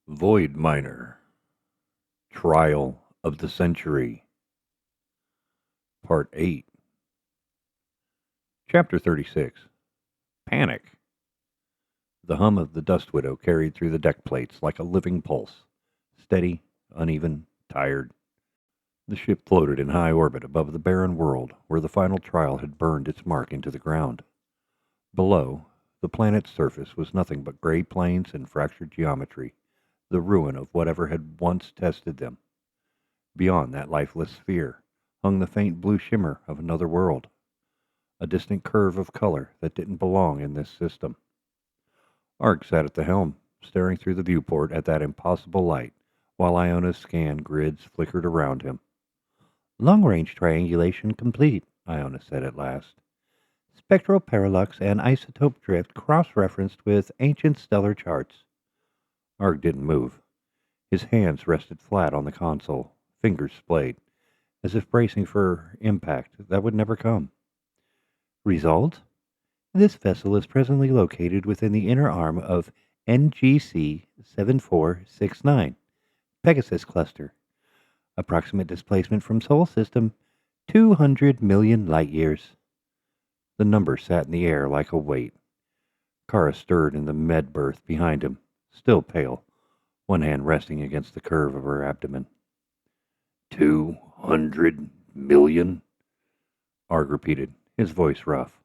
Void Miner, Trial of the Century, Part 8, Chapter 36, Panic. The hum of the Dust Widow carried through the deck plates like a living pulse, steady, uneven, tired. The ship floated in high orbit above the barren world where the final trial had burned its mark into the ground. Below, the planet's surface was nothing but gray plains and fractured geometry, the ruin of whatever had once tested them. Beyond that lifeless sphere hung the faint blue shimmer of another world, a distant curve of color that didn't belong in this system. Arg sat at the helm, staring through the viewport at that impossible light, while Iona's scan grids flickered around him. Long-range triangulation complete, Iona said at last. Spectral parallax and isotope drift cross-referenced with ancient stellar charts. Arg didn't move. His hands rested flat on the console, fingers splayed, as if bracing for impact that would never come. Result? This vessel is presently located within the inner arm of NGC 7469, Pegasus Cluster. Approximate displacement from Sol System, 200 million light-years. The number sat in the air like a weight. Kara stirred in the med berth behind him, still pale, one hand resting against the curve of her abdomen. 200 million? Arg repeated, his voice rough.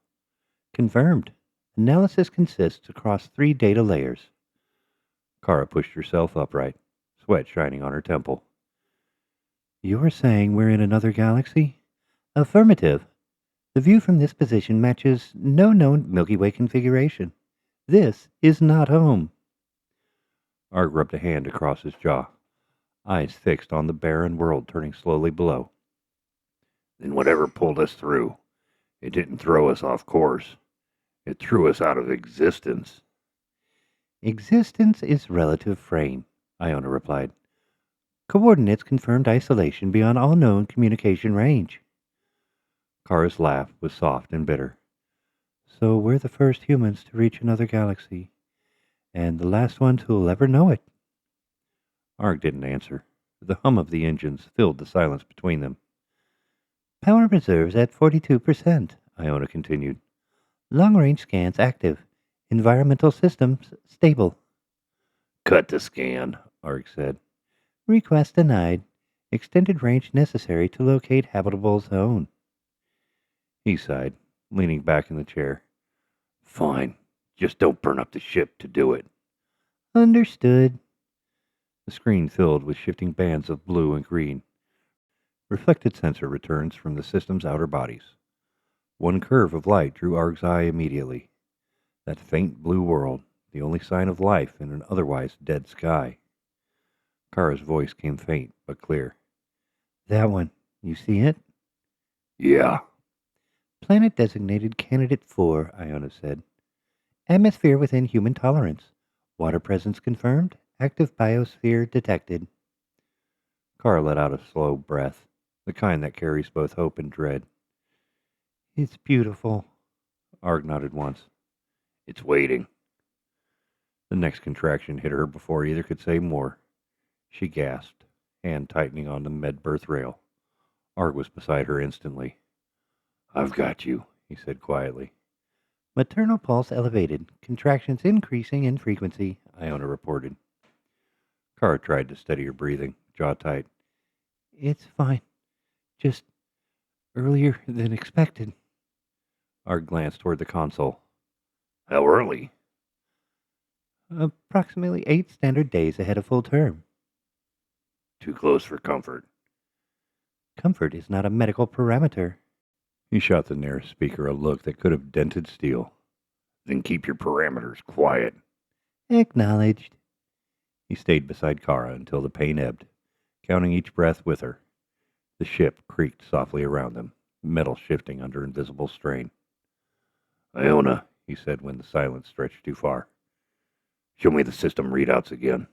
Confirmed. Analysis consists across 3 data layers. Kara pushed herself upright, sweat shining on her temple. You're saying we're in another galaxy? Affirmative. The view from this position matches no known Milky Way configuration. This is not home. Arg rubbed a hand across his jaw, eyes fixed on the barren world turning slowly below. Then whatever pulled us through, it didn't throw us off course. It threw us out of existence. Existence is relative frame, Iona replied. Coordinates confirmed isolation beyond all known communication range. Kara's laugh was soft and bitter. So we're the first humans to reach another galaxy, and the last ones who'll ever know it. Arg didn't answer. The hum of the engines filled the silence between them. Power reserves at 42%, Iona continued. Long-range scans active. Environmental systems stable. Cut the scan, Arg said. Request denied. Extended range necessary to locate habitable zone. He sighed, leaning back in the chair. Fine. Just don't burn up the ship to do it. Understood. The screen filled with shifting bands of blue and green. Reflected sensor returns from the system's outer bodies. One curve of light drew Arg's eye immediately. That faint blue world, the only sign of life in an otherwise dead sky. Kara's voice came faint but clear. That one. You see it? Yeah. Planet designated Candidate 4, Iona said. Atmosphere within human tolerance. Water presence confirmed. Active biosphere detected. Kara let out a slow breath, the kind that carries both hope and dread. It's beautiful. Arg nodded once. It's waiting. The next contraction hit her before either could say more. She gasped, hand tightening on the med berth rail. Arg was beside her instantly. I've got you, he said quietly. Maternal pulse elevated. Contractions increasing in frequency, Iona reported. Kara tried to steady her breathing, jaw tight. It's fine. Just earlier than expected. Arg glanced toward the console. How early? Approximately 8 standard days ahead of full term. Too close for comfort. Comfort is not a medical parameter. He shot the nearest speaker a look that could have dented steel. Then keep your parameters quiet. Acknowledged. He stayed beside Kara until the pain ebbed, counting each breath with her. The ship creaked softly around them, metal shifting under invisible strain. Iona, he said when the silence stretched too far. Show me the system readouts again.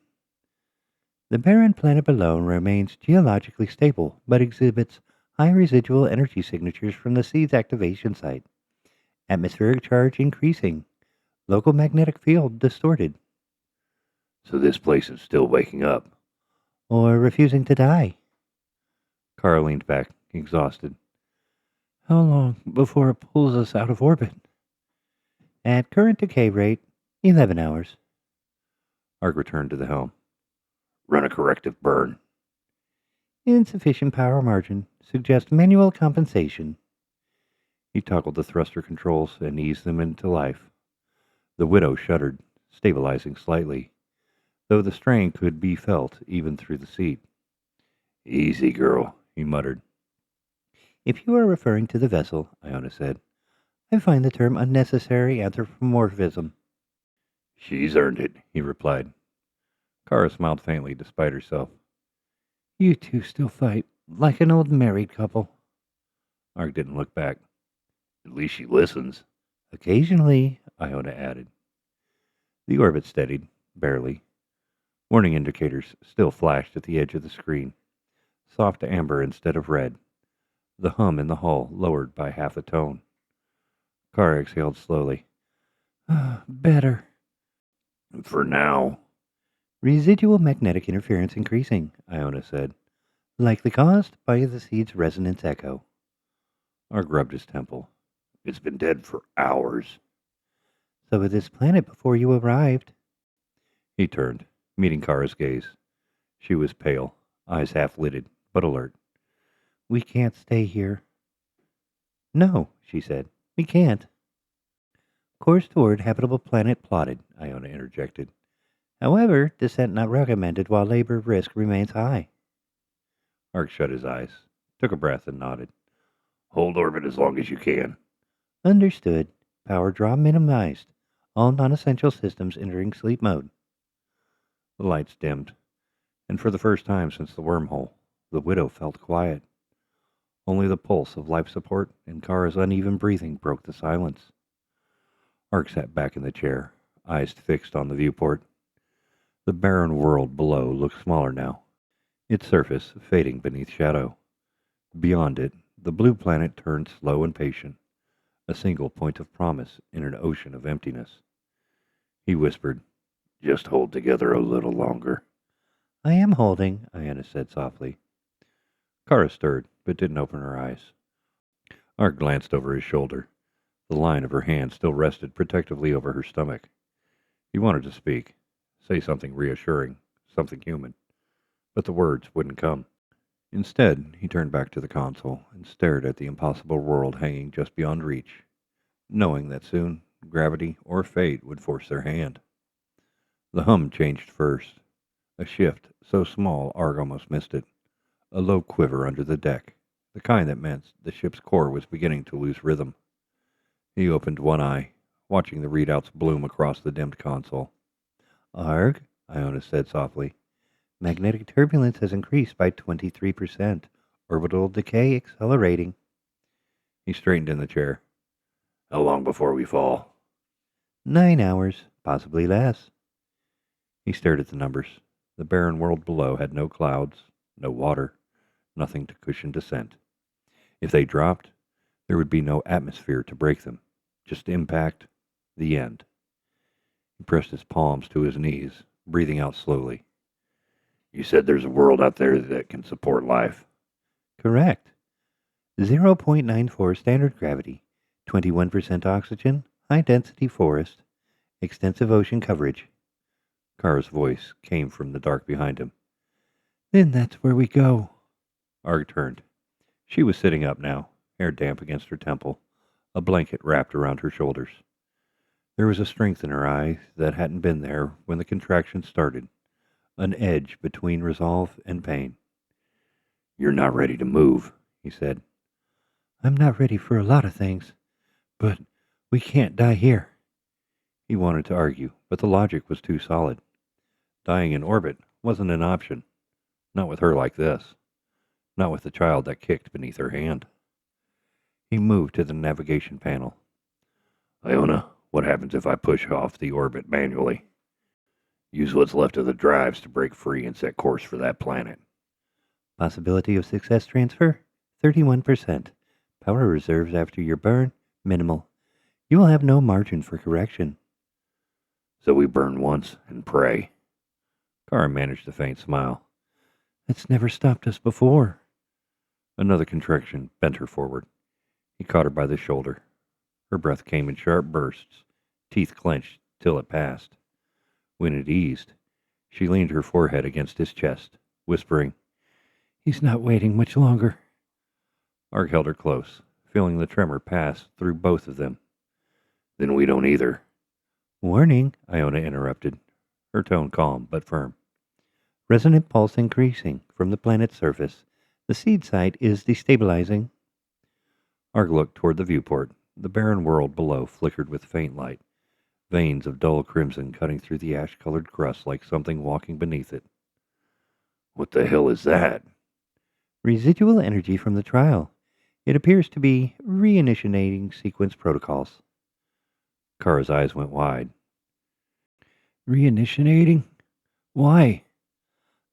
The barren planet below remains geologically stable, but exhibits high residual energy signatures from the seed's activation site. Atmospheric charge increasing. Local magnetic field distorted. So this place is still waking up. Or refusing to die. Kara leaned back, exhausted. How long before it pulls us out of orbit? At current decay rate, 11 hours. Arg returned to the helm. Run a corrective burn. Insufficient power margin. Suggest manual compensation. He toggled the thruster controls and eased them into life. The widow shuddered, stabilizing slightly, though the strain could be felt even through the seat. Easy, girl, he muttered. If you are referring to the vessel, Iona said, I find the term unnecessary anthropomorphism. She's earned it, he replied. Kara smiled faintly despite herself. You two still fight like an old married couple. Arg didn't look back. At least she listens. Occasionally, Iona added. The orbit steadied, barely. Warning indicators still flashed at the edge of the screen, soft amber instead of red. The hum in the hull lowered by half a tone. Kara exhaled slowly. Better. For now. Residual magnetic interference increasing, Iona said, likely caused by the seed's resonance echo. Arg rubbed his temple. It's been dead for hours. So was this planet before you arrived. He turned, meeting Kara's gaze. She was pale, eyes half-lidded, but alert. We can't stay here. No, she said. We can't. Course toward habitable planet plotted, Iona interjected. However, descent not recommended while labor risk remains high. Ark shut his eyes, took a breath, and nodded. Hold orbit as long as you can. Understood. Power draw minimized. All non-essential systems entering sleep mode. The lights dimmed, and for the first time since the wormhole, the widow felt quiet. Only the pulse of life support and Kara's uneven breathing broke the silence. Ark sat back in the chair, eyes fixed on the viewport. The barren world below looked smaller now, its surface fading beneath shadow. Beyond it, the blue planet turned slow and patient, a single point of promise in an ocean of emptiness. He whispered, Just hold together a little longer. I am holding, Iona said softly. Kara stirred, but didn't open her eyes. Ark glanced over his shoulder. The line of her hand still rested protectively over her stomach. He wanted to speak, say something reassuring, something human, but the words wouldn't come. Instead, he turned back to the console and stared at the impossible world hanging just beyond reach, knowing that soon gravity or fate would force their hand. The hum changed first, a shift so small Arg almost missed it, a low quiver under the deck, the kind that meant the ship's core was beginning to lose rhythm. He opened one eye, watching the readouts bloom across the dimmed console. Arg, Iona said softly. Magnetic turbulence has increased by 23%. Orbital decay accelerating. He straightened in the chair. How long before we fall? 9 hours, possibly less. He stared at the numbers. The barren world below had no clouds, no water, nothing to cushion descent. If they dropped, there would be no atmosphere to break them. Just impact, the end. He pressed his palms to his knees, breathing out slowly. You said there's a world out there that can support life. Correct. 0.94 standard gravity, 21% oxygen, high-density forest, extensive ocean coverage. Kara's voice came from the dark behind him. Then that's where we go. Arg turned. She was sitting up now, hair damp against her temple, a blanket wrapped around her shoulders. There was a strength in her eyes that hadn't been there when the contraction started, an edge between resolve and pain. You're not ready to move, he said. I'm not ready for a lot of things, but we can't die here. He wanted to argue, but the logic was too solid. Dying in orbit wasn't an option. Not with her like this. Not with the child that kicked beneath her hand. He moved to the navigation panel. Iona, what happens if I push off the orbit manually? Use what's left of the drives to break free and set course for that planet. Possibility of success transfer? 31%. Power reserves after your burn? Minimal. You will have no margin for correction. So we burn once and pray. Kara managed a faint smile. It's never stopped us before. Another contraction bent her forward. He caught her by the shoulder. Her breath came in sharp bursts, teeth clenched till it passed. When it eased, she leaned her forehead against his chest, whispering, He's not waiting much longer. Arg held her close, feeling the tremor pass through both of them. Then we don't either. Warning, Iona interrupted, her tone calm but firm. Resonant pulse increasing from the planet's surface. The seed site is destabilizing. Arg looked toward the viewport. The barren world below flickered with faint light, veins of dull crimson cutting through the ash-colored crust like something walking beneath it. What the hell is that? Residual energy from the trial. It appears to be reinitiating sequence protocols. Kara's eyes went wide. Reinitiating? Why?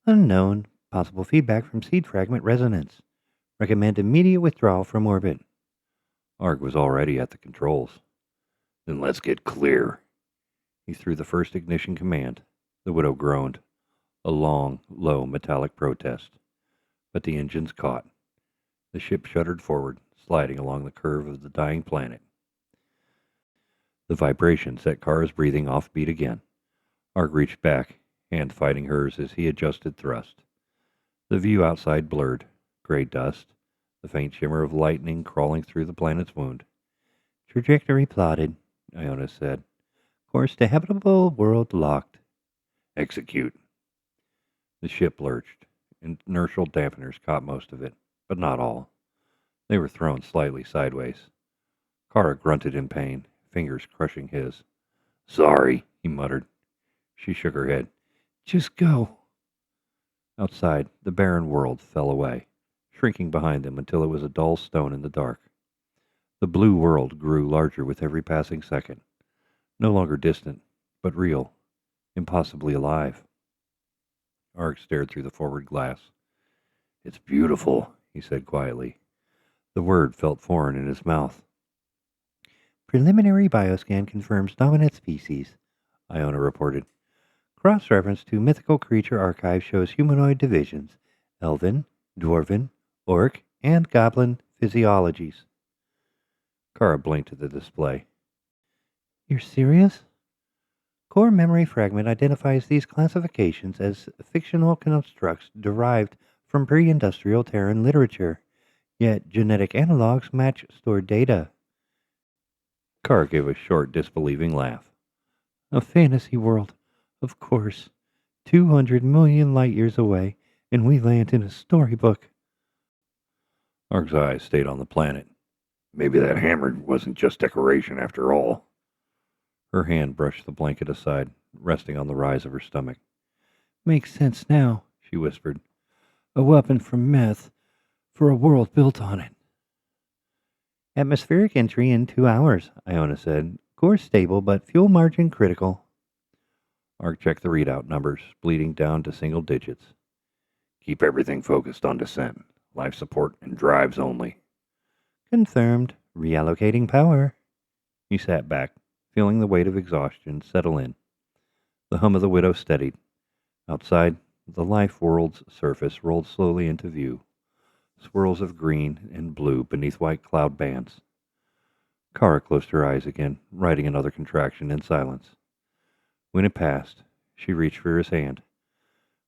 Unknown. Possible feedback from seed fragment resonance. Recommend immediate withdrawal from orbit. Arg was already at the controls. Then let's get clear. He threw the first ignition command. The widow groaned, a long, low metallic protest. But the engines caught. The ship shuddered forward, sliding along the curve of the dying planet. The vibration set Kara's breathing off beat again. Arg reached back, hand fighting hers as he adjusted thrust. The view outside blurred, gray dust, the faint shimmer of lightning crawling through the planet's wound. Trajectory plotted, Iona said. Course to habitable world locked. Execute. The ship lurched. Inertial dampeners caught most of it, but not all. They were thrown slightly sideways. Kara grunted in pain, fingers crushing his. Sorry, he muttered. She shook her head. Just go. Outside, the barren world fell away, shrinking behind them until it was a dull stone in the dark. The blue world grew larger with every passing second, no longer distant, but real, impossibly alive. Arg stared through the forward glass. It's beautiful, he said quietly. The word felt foreign in his mouth. Preliminary bioscan confirms dominant species, Iona reported. Cross-reference to mythical creature archive shows humanoid divisions, elven, dwarven, orc, and goblin physiologies. Kara blinked at the display. You're serious? Core memory fragment identifies these classifications as fictional constructs derived from pre-industrial Terran literature, yet genetic analogs match stored data. Kara gave a short, disbelieving laugh. A fantasy world, of course. 200 million light years away, and we land in a storybook. Arg's eyes stayed on the planet. Maybe that hammer wasn't just decoration after all. Her hand brushed the blanket aside, resting on the rise of her stomach. Makes sense now, she whispered. A weapon from meth for a world built on it. Atmospheric entry in 2 hours, Iona said. Core stable, but fuel margin critical. Arg checked the readout numbers, bleeding down to single digits. Keep everything focused on descent. Life support and drives only. Confirmed. Reallocating power. He sat back, feeling the weight of exhaustion settle in. The hum of the widow steadied. Outside, the life world's surface rolled slowly into view, swirls of green and blue beneath white cloud bands. Kara closed her eyes again, riding another contraction in silence. When it passed, she reached for his hand.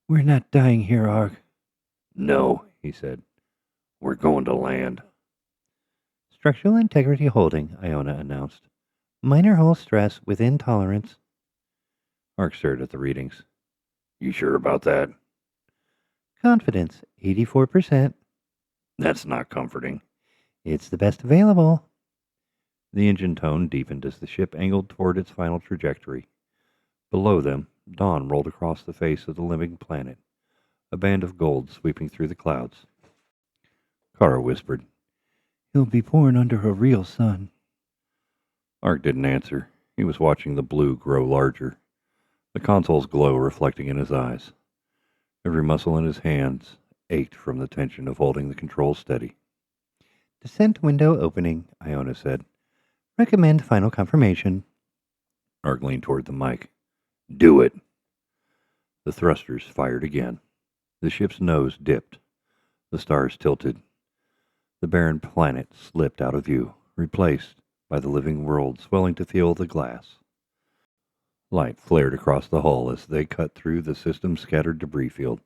We're not dying here, Arg. No, he said. We're going to land. Structural integrity holding, Iona announced. Minor hull stress within tolerance. Arg stared at the readings. You sure about that? Confidence, 84%. That's not comforting. It's the best available. The engine tone deepened as the ship angled toward its final trajectory. Below them, dawn rolled across the face of the living planet, a band of gold sweeping through the clouds. Kara whispered, He'll be born under a real sun. Arg didn't answer. He was watching the blue grow larger, the console's glow reflecting in his eyes. Every muscle in his hands ached from the tension of holding the controls steady. Descent window opening, Iona said. Recommend final confirmation. Arg leaned toward the mic. Do it. The thrusters fired again. The ship's nose dipped. The stars tilted. The barren planet slipped out of view, replaced by the living world swelling to fill the glass. Light flared across the hull as they cut through the system's scattered debris field.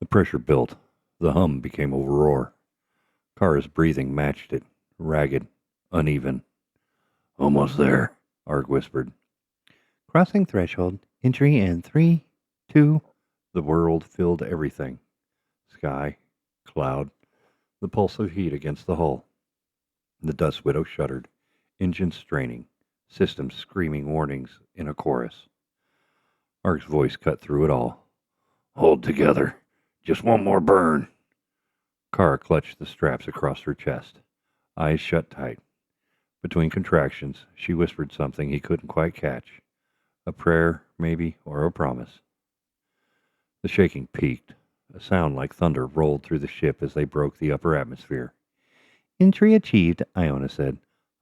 The pressure built. The hum became a roar. Kara's breathing matched it, ragged, uneven. "Almost there," Arg whispered. Crossing threshold, entry in 3, 2. The world filled everything. Sky, cloud, the pulse of heat against the hull. The Dust Widow shuddered, engines straining, systems screaming warnings in a chorus. Arg's voice cut through it all. "Hold together. Just one more burn." Kara clutched the straps across her chest, eyes shut tight. Between contractions, she whispered something he couldn't quite catch. A prayer, maybe, or a promise. The shaking peaked. A sound like thunder rolled through the ship as they broke the upper atmosphere. Entry achieved, Iona said.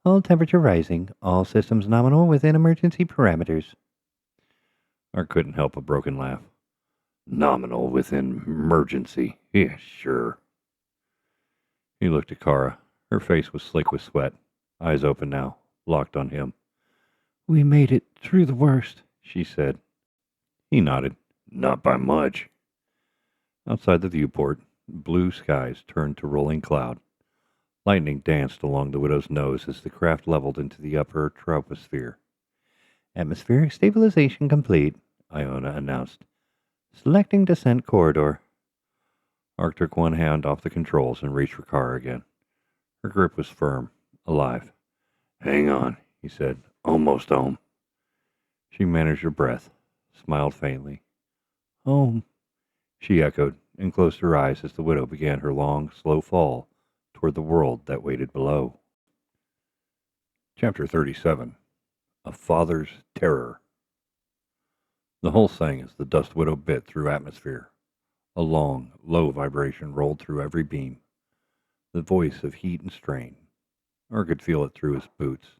Hull temperature rising. All systems nominal within emergency parameters. Arg couldn't help a broken laugh. "Nominal within emergency. Yeah, sure." He looked at Kara. Her face was slick with sweat. Eyes open now, locked on him. "We made it through the worst," she said. He nodded. "Not by much." Outside the viewport, blue skies turned to rolling cloud. Lightning danced along the Widow's nose as the craft leveled into the upper troposphere. "Atmospheric stabilization complete," Iona announced. "Selecting descent corridor." Ark took one hand off the controls and reached for Kara again. Her grip was firm, alive. "Hang on," he said. "Almost home." She managed her breath, smiled faintly. "Home," she echoed, and closed her eyes as the Widow began her long, slow fall toward the world that waited below. Chapter 37. A Father's Terror. The hull sang as the Dust Widow bit through atmosphere. A long, low vibration rolled through every beam. The voice of heat and strain. Arg could feel it through his boots.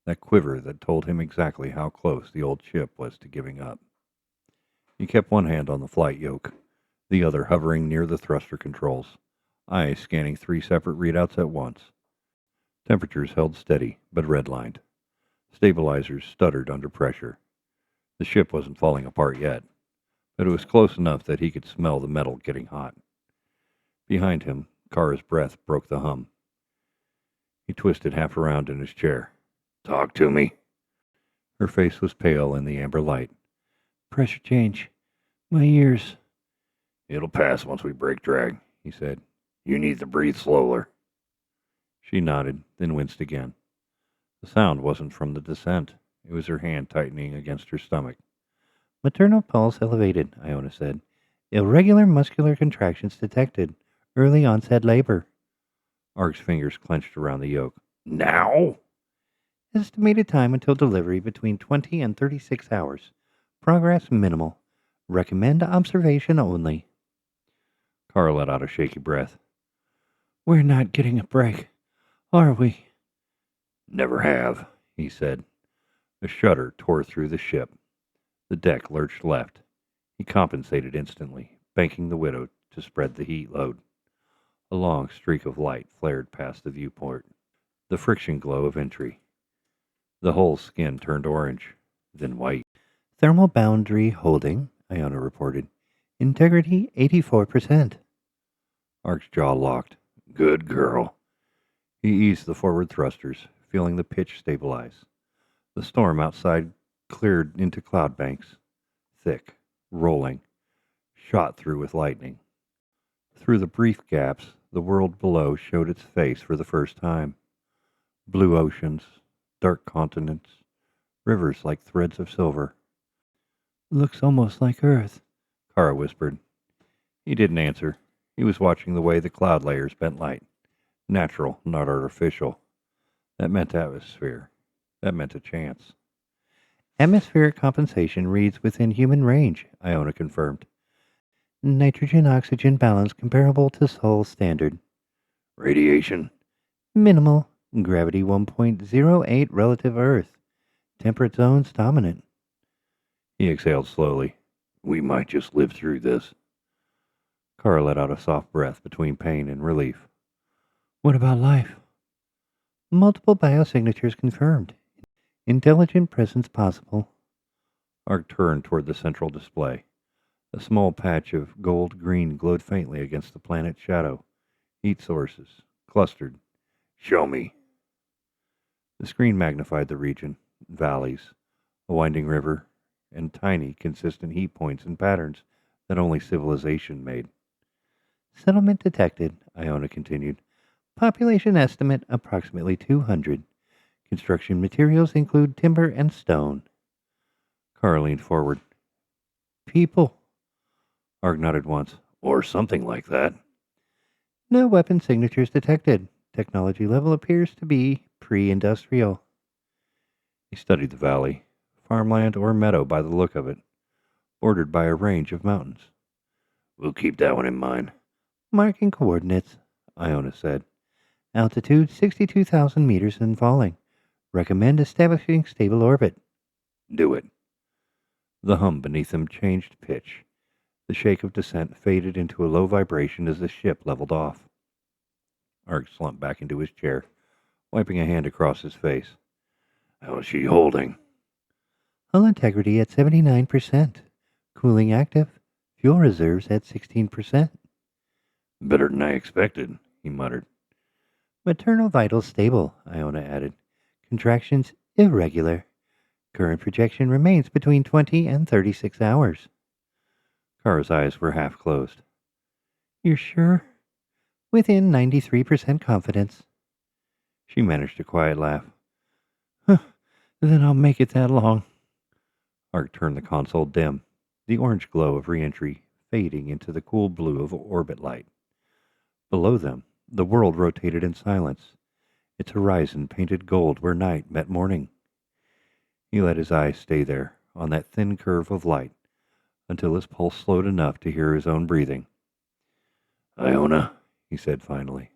That quiver that told him exactly how close the old ship was to giving up. He kept one hand on the flight yoke, the other hovering near the thruster controls, eyes scanning 3 separate readouts at once. Temperatures held steady, but redlined. Stabilizers stuttered under pressure. The ship wasn't falling apart yet, but it was close enough that he could smell the metal getting hot. Behind him, Kara's breath broke the hum. He twisted half around in his chair. "Talk to me." Her face was pale in the amber light. "Pressure change. My ears." "It'll pass once we break drag," he said. "You need to breathe slower." She nodded, then winced again. The sound wasn't from the descent. It was her hand tightening against her stomach. "Maternal pulse elevated," Iona said. "Irregular muscular contractions detected. Early onset labor." Arg's fingers clenched around the yoke. "Now?" "Estimated time until delivery between 20 and 36 hours. Progress minimal. Recommend observation only." Kara let out a shaky breath. "We're not getting a break, are we?" "Never have," he said. A shudder tore through the ship. The deck lurched left. He compensated instantly, banking the Widow to spread the heat load. A long streak of light flared past the viewport. The friction glow of entry. The whole skin turned orange, then white. "Thermal boundary holding," Iona reported. "Integrity 84%. Ark's jaw locked. "Good girl." He eased the forward thrusters, feeling the pitch stabilize. The storm outside cleared into cloud banks. Thick, rolling, shot through with lightning. Through the brief gaps, the world below showed its face for the first time. Blue oceans, dark continents, rivers like threads of silver. "Looks almost like Earth," Kara whispered. He didn't answer. He was watching the way the cloud layers bent light. Natural, not artificial. That meant atmosphere. That meant a chance. "Atmospheric compensation reads within human range," Iona confirmed. "Nitrogen-oxygen balance comparable to Sol standard." "Radiation?" "Minimal. Gravity 1.08 relative Earth. Temperate zones dominant." He exhaled slowly. We might just live through this. Kara let out a soft breath between pain and relief. What about life? Multiple biosignatures confirmed. Intelligent presence possible. Ark turned toward the central display. A small patch of gold-green glowed faintly against the planet's shadow. Heat sources, clustered. Show me. The screen magnified the region, valleys, a winding river, and tiny, consistent heat points and patterns that only civilization made. Settlement detected, Iona continued. Population estimate approximately 200. Construction materials include timber and stone. Kara leaned forward. People. Arg nodded once. Or something like that. No weapon signatures detected. Technology level appears to be pre-industrial. He studied the valley, farmland or meadow by the look of it, bordered by a range of mountains. We'll keep that one in mind. Marking coordinates, Iona said. Altitude 62,000 meters and falling. Recommend establishing stable orbit. Do it. The hum beneath them changed pitch. The shake of descent faded into a low vibration as the ship leveled off. Ark slumped back into his chair, wiping a hand across his face. How's she holding? Hull integrity at 79%. Cooling active. Fuel reserves at 16%. Better than I expected, he muttered. Maternal vitals stable, Iona added. Contractions irregular. Current projection remains between 20 and 36 hours. Kara's eyes were half closed. You're sure? Within 93% confidence. She managed a quiet laugh. Then I'll make it that long. Ark turned the console dim, the orange glow of reentry fading into the cool blue of orbit light. Below them, the world rotated in silence, its horizon painted gold where night met morning. He let his eyes stay there, on that thin curve of light, until his pulse slowed enough to hear his own breathing. Iona, he said finally,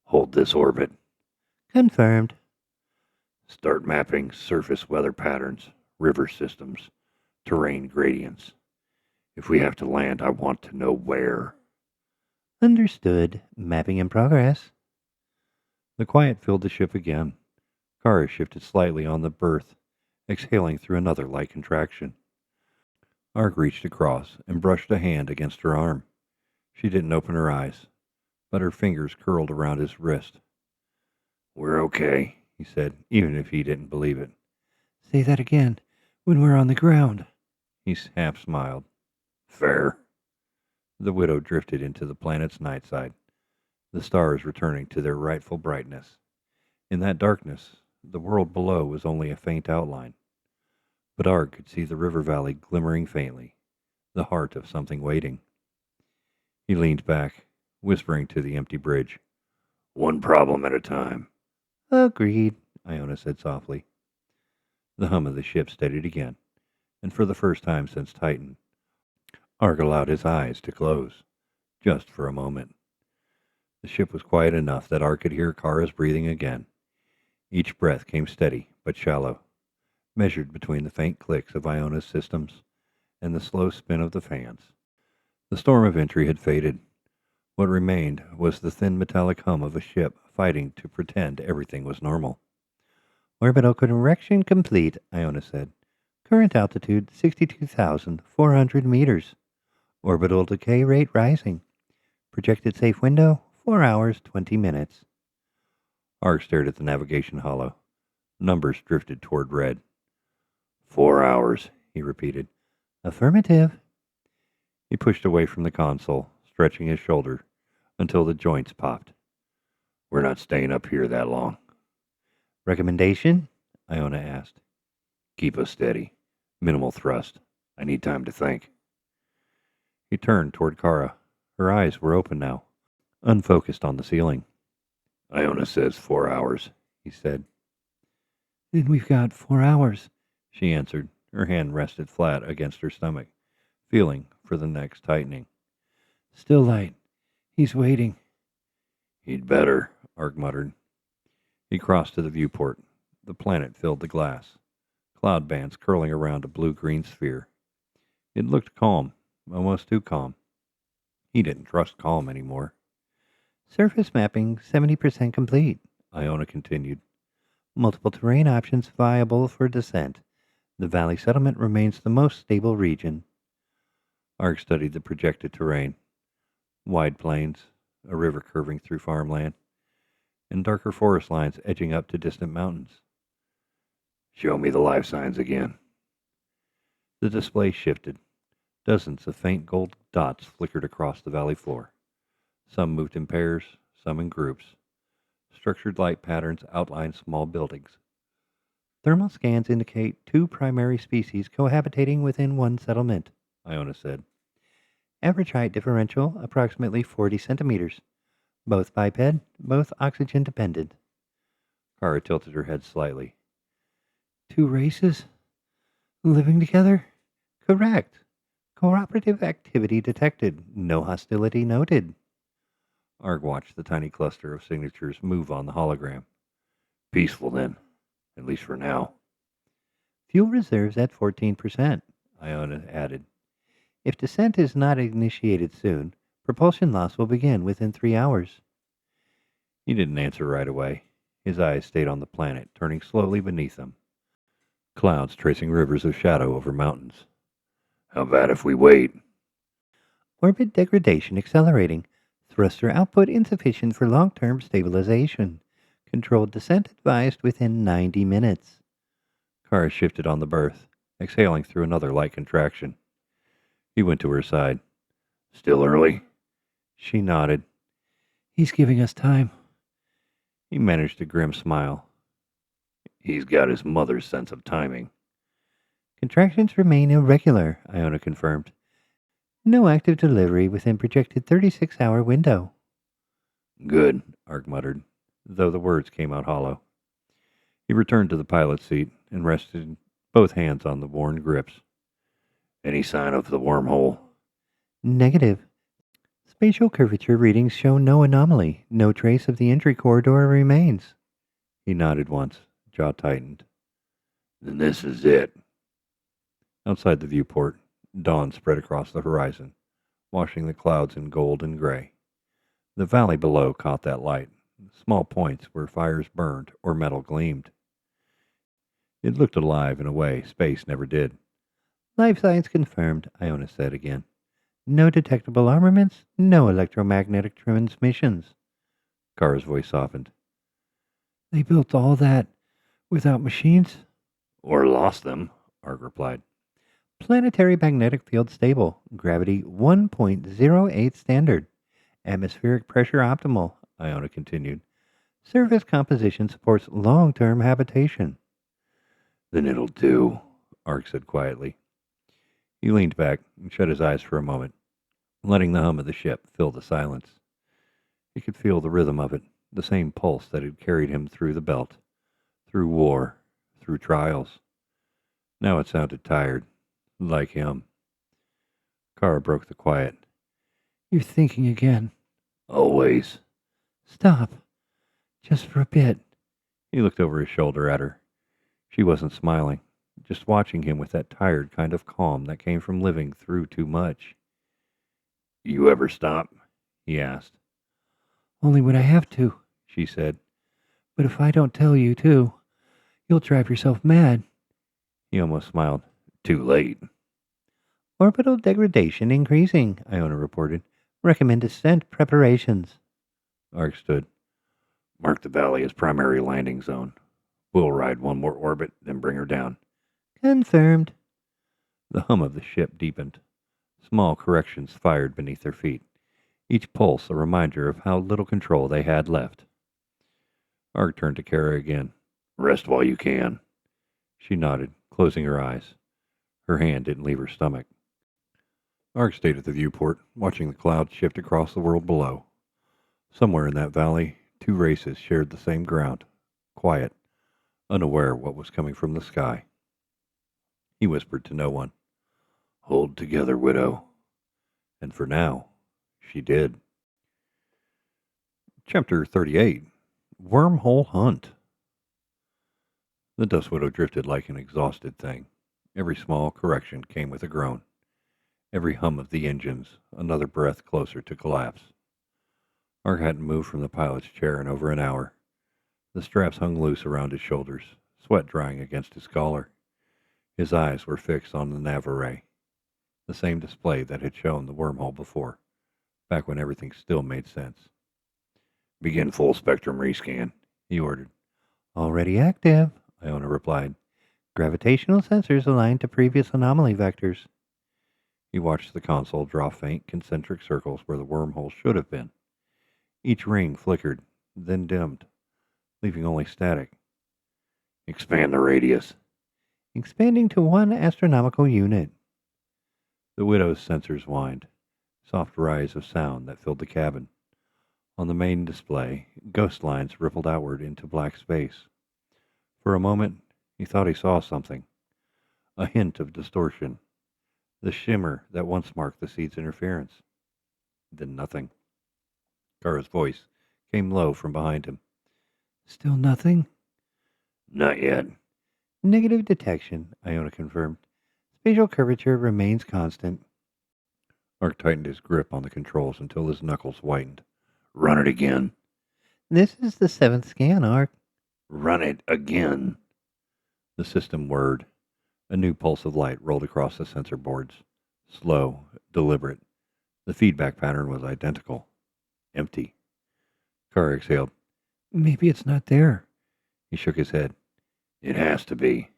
hold this orbit. Confirmed. Start mapping surface weather patterns, river systems, terrain gradients. If we have to land, I want to know where. Understood. Mapping in progress. The quiet filled the ship again. Kara shifted slightly on the berth, exhaling through another light contraction. Ark reached across and brushed a hand against her arm. She didn't open her eyes, but her fingers curled around his wrist. We're okay, he said, even if he didn't believe it. Say that again. When we're on the ground. He half smiled. Fair. The widow drifted into the planet's night side, the stars returning to their rightful brightness. In that darkness, the world below was only a faint outline. But Arg could see the river valley glimmering faintly, the heart of something waiting. He leaned back, whispering to the empty bridge. One problem at a time. Agreed, Iona said softly. The hum of the ship steadied again, and for the first time since Titan, Arg allowed his eyes to close, just for a moment. The ship was quiet enough that Arg could hear Kara's breathing again. Each breath came steady but shallow, measured between the faint clicks of Iona's systems and the slow spin of the fans. The storm of entry had faded. What remained was the thin metallic hum of a ship fighting to pretend everything was normal. Orbital correction complete, Iona said. Current altitude 62,400 meters. Orbital decay rate rising. Projected safe window 4 hours 20 minutes. Arg stared at the navigation holo. Numbers drifted toward red. 4 hours, he repeated. Affirmative. He pushed away from the console, stretching his shoulder until the joints popped. We're not staying up here that long. Recommendation? Iona asked. Keep us steady. Minimal thrust. I need time to think. He turned toward Kara. Her eyes were open now, unfocused on the ceiling. Iona says 4 hours, he said. Then we've got 4 hours, she answered. Her hand rested flat against her stomach, feeling for the next tightening. Still light. He's waiting. He'd better, Arg muttered. He crossed to the viewport. The planet filled the glass, cloud bands curling around a blue-green sphere. It looked calm, almost too calm. He didn't trust calm anymore. Surface mapping 70% complete, Iona continued. multiple terrain options viable for descent. The valley settlement remains the most stable region. Ark studied the projected terrain. Wide plains, a river curving through farmland, and darker forest lines edging up to distant mountains. Show me the life signs again. The display shifted. Dozens of faint gold dots flickered across the valley floor. Some moved in pairs, some in groups. Structured light patterns outlined small buildings. Thermal scans indicate two primary species cohabitating within one settlement, Iona said. average height differential approximately 40 centimeters. Both biped, both oxygen dependent. Kara tilted her head slightly. Two races? Living together? Correct. Cooperative activity detected. No hostility noted. Arg watched the tiny cluster of signatures move on the hologram. Peaceful then, at least for now. Fuel reserves at 14%, Iona added. if descent is not initiated soon, propulsion loss will begin within 3 hours. He didn't answer right away. His eyes stayed on the planet, turning slowly beneath them. Clouds tracing rivers of shadow over mountains. How about if we wait? Orbit degradation accelerating. Thruster output insufficient for long-term stabilization. Controlled descent advised within 90 minutes. Kara shifted on the berth, exhaling through another light contraction. He went to her side. Still early? She nodded. He's giving us time. He managed a grim smile. He's got his mother's sense of timing. Contractions remain irregular, Iona confirmed. No active delivery within projected 36-hour window. Good, Ark muttered, though the words came out hollow. He returned to the pilot's seat and rested both hands on the worn grips. Any sign of the wormhole? Negative. Spatial curvature readings show no anomaly. No trace of the entry corridor remains. He nodded once, jaw tightened. Then this is it. Outside the viewport, dawn spread across the horizon, washing the clouds in gold and gray. The valley below caught that light, small points where fires burned or metal gleamed. It looked alive in a way space never did. Life signs confirmed, Iona said again. No detectable armaments, no electromagnetic transmissions. Kara's voice softened. They built all that without machines? Or lost them, Ark replied. Planetary magnetic field stable. Gravity 1.08 standard. Atmospheric pressure optimal, Iona continued. Surface composition supports long-term habitation. Then it'll do, Ark said quietly. He leaned back and shut his eyes for a moment, letting the hum of the ship fill the silence. He could feel the rhythm of it, the same pulse that had carried him through the belt, through war, through trials. Now it sounded tired, like him. Kara broke the quiet. You're thinking again. Always. Stop. Just for a bit. He looked over his shoulder at her. She wasn't smiling, just watching him with that tired kind of calm that came from living through too much. You ever stop? He asked. Only when I have to, She said. but if I don't tell you to, you'll drive yourself mad. He almost smiled. Too late. Orbital degradation increasing, Iona reported. Recommend descent preparations. Ark stood. Mark the valley as primary landing zone. We'll ride one more orbit, then bring her down. Confirmed. The hum of the ship deepened. Small corrections fired beneath their feet, each pulse a reminder of how little control they had left. Ark turned to Kara again. Rest while you can. She nodded, closing her eyes. Her hand didn't leave her stomach. Ark stayed at the viewport, watching the clouds shift across the world below. Somewhere in that valley, two races shared the same ground, quiet, unaware what was coming from the sky. He whispered to no one, Hold together, widow. And for now, she did. Chapter 38. Wormhole Hunt. The Dust Widow drifted like an exhausted thing. Every small correction came with a groan. Every hum of the engines, another breath closer to collapse. Mark hadn't moved from the pilot's chair in over an hour. The straps hung loose around his shoulders, sweat drying against his collar. His eyes were fixed on the nav array, the same display that had shown the wormhole before, back when everything still made sense. Begin full spectrum rescan, he ordered. Already active, Iona replied. Gravitational sensors aligned to previous anomaly vectors. He watched the console draw faint concentric circles where the wormhole should have been. Each ring flickered, then dimmed, leaving only static. Expand the radius. Expanding to 1 astronomical unit. The widow's sensors whined, soft rise of sound that filled the cabin. On the main display, ghost lines rippled outward into black space. For a moment, he thought he saw something. A hint of distortion. The shimmer that once marked the seed's interference. Then nothing. Kara's voice came low from behind him. Still nothing? Not yet. Negative detection, Iona confirmed. Spatial curvature remains constant. Mark tightened his grip on the controls until his knuckles whitened. Run it again. This is the 7th scan, Ark. Run it again. The system whirred. A new pulse of light rolled across the sensor boards. Slow, deliberate. The feedback pattern was identical. Empty. Carr exhaled. Maybe it's not there. He shook his head. It has to be.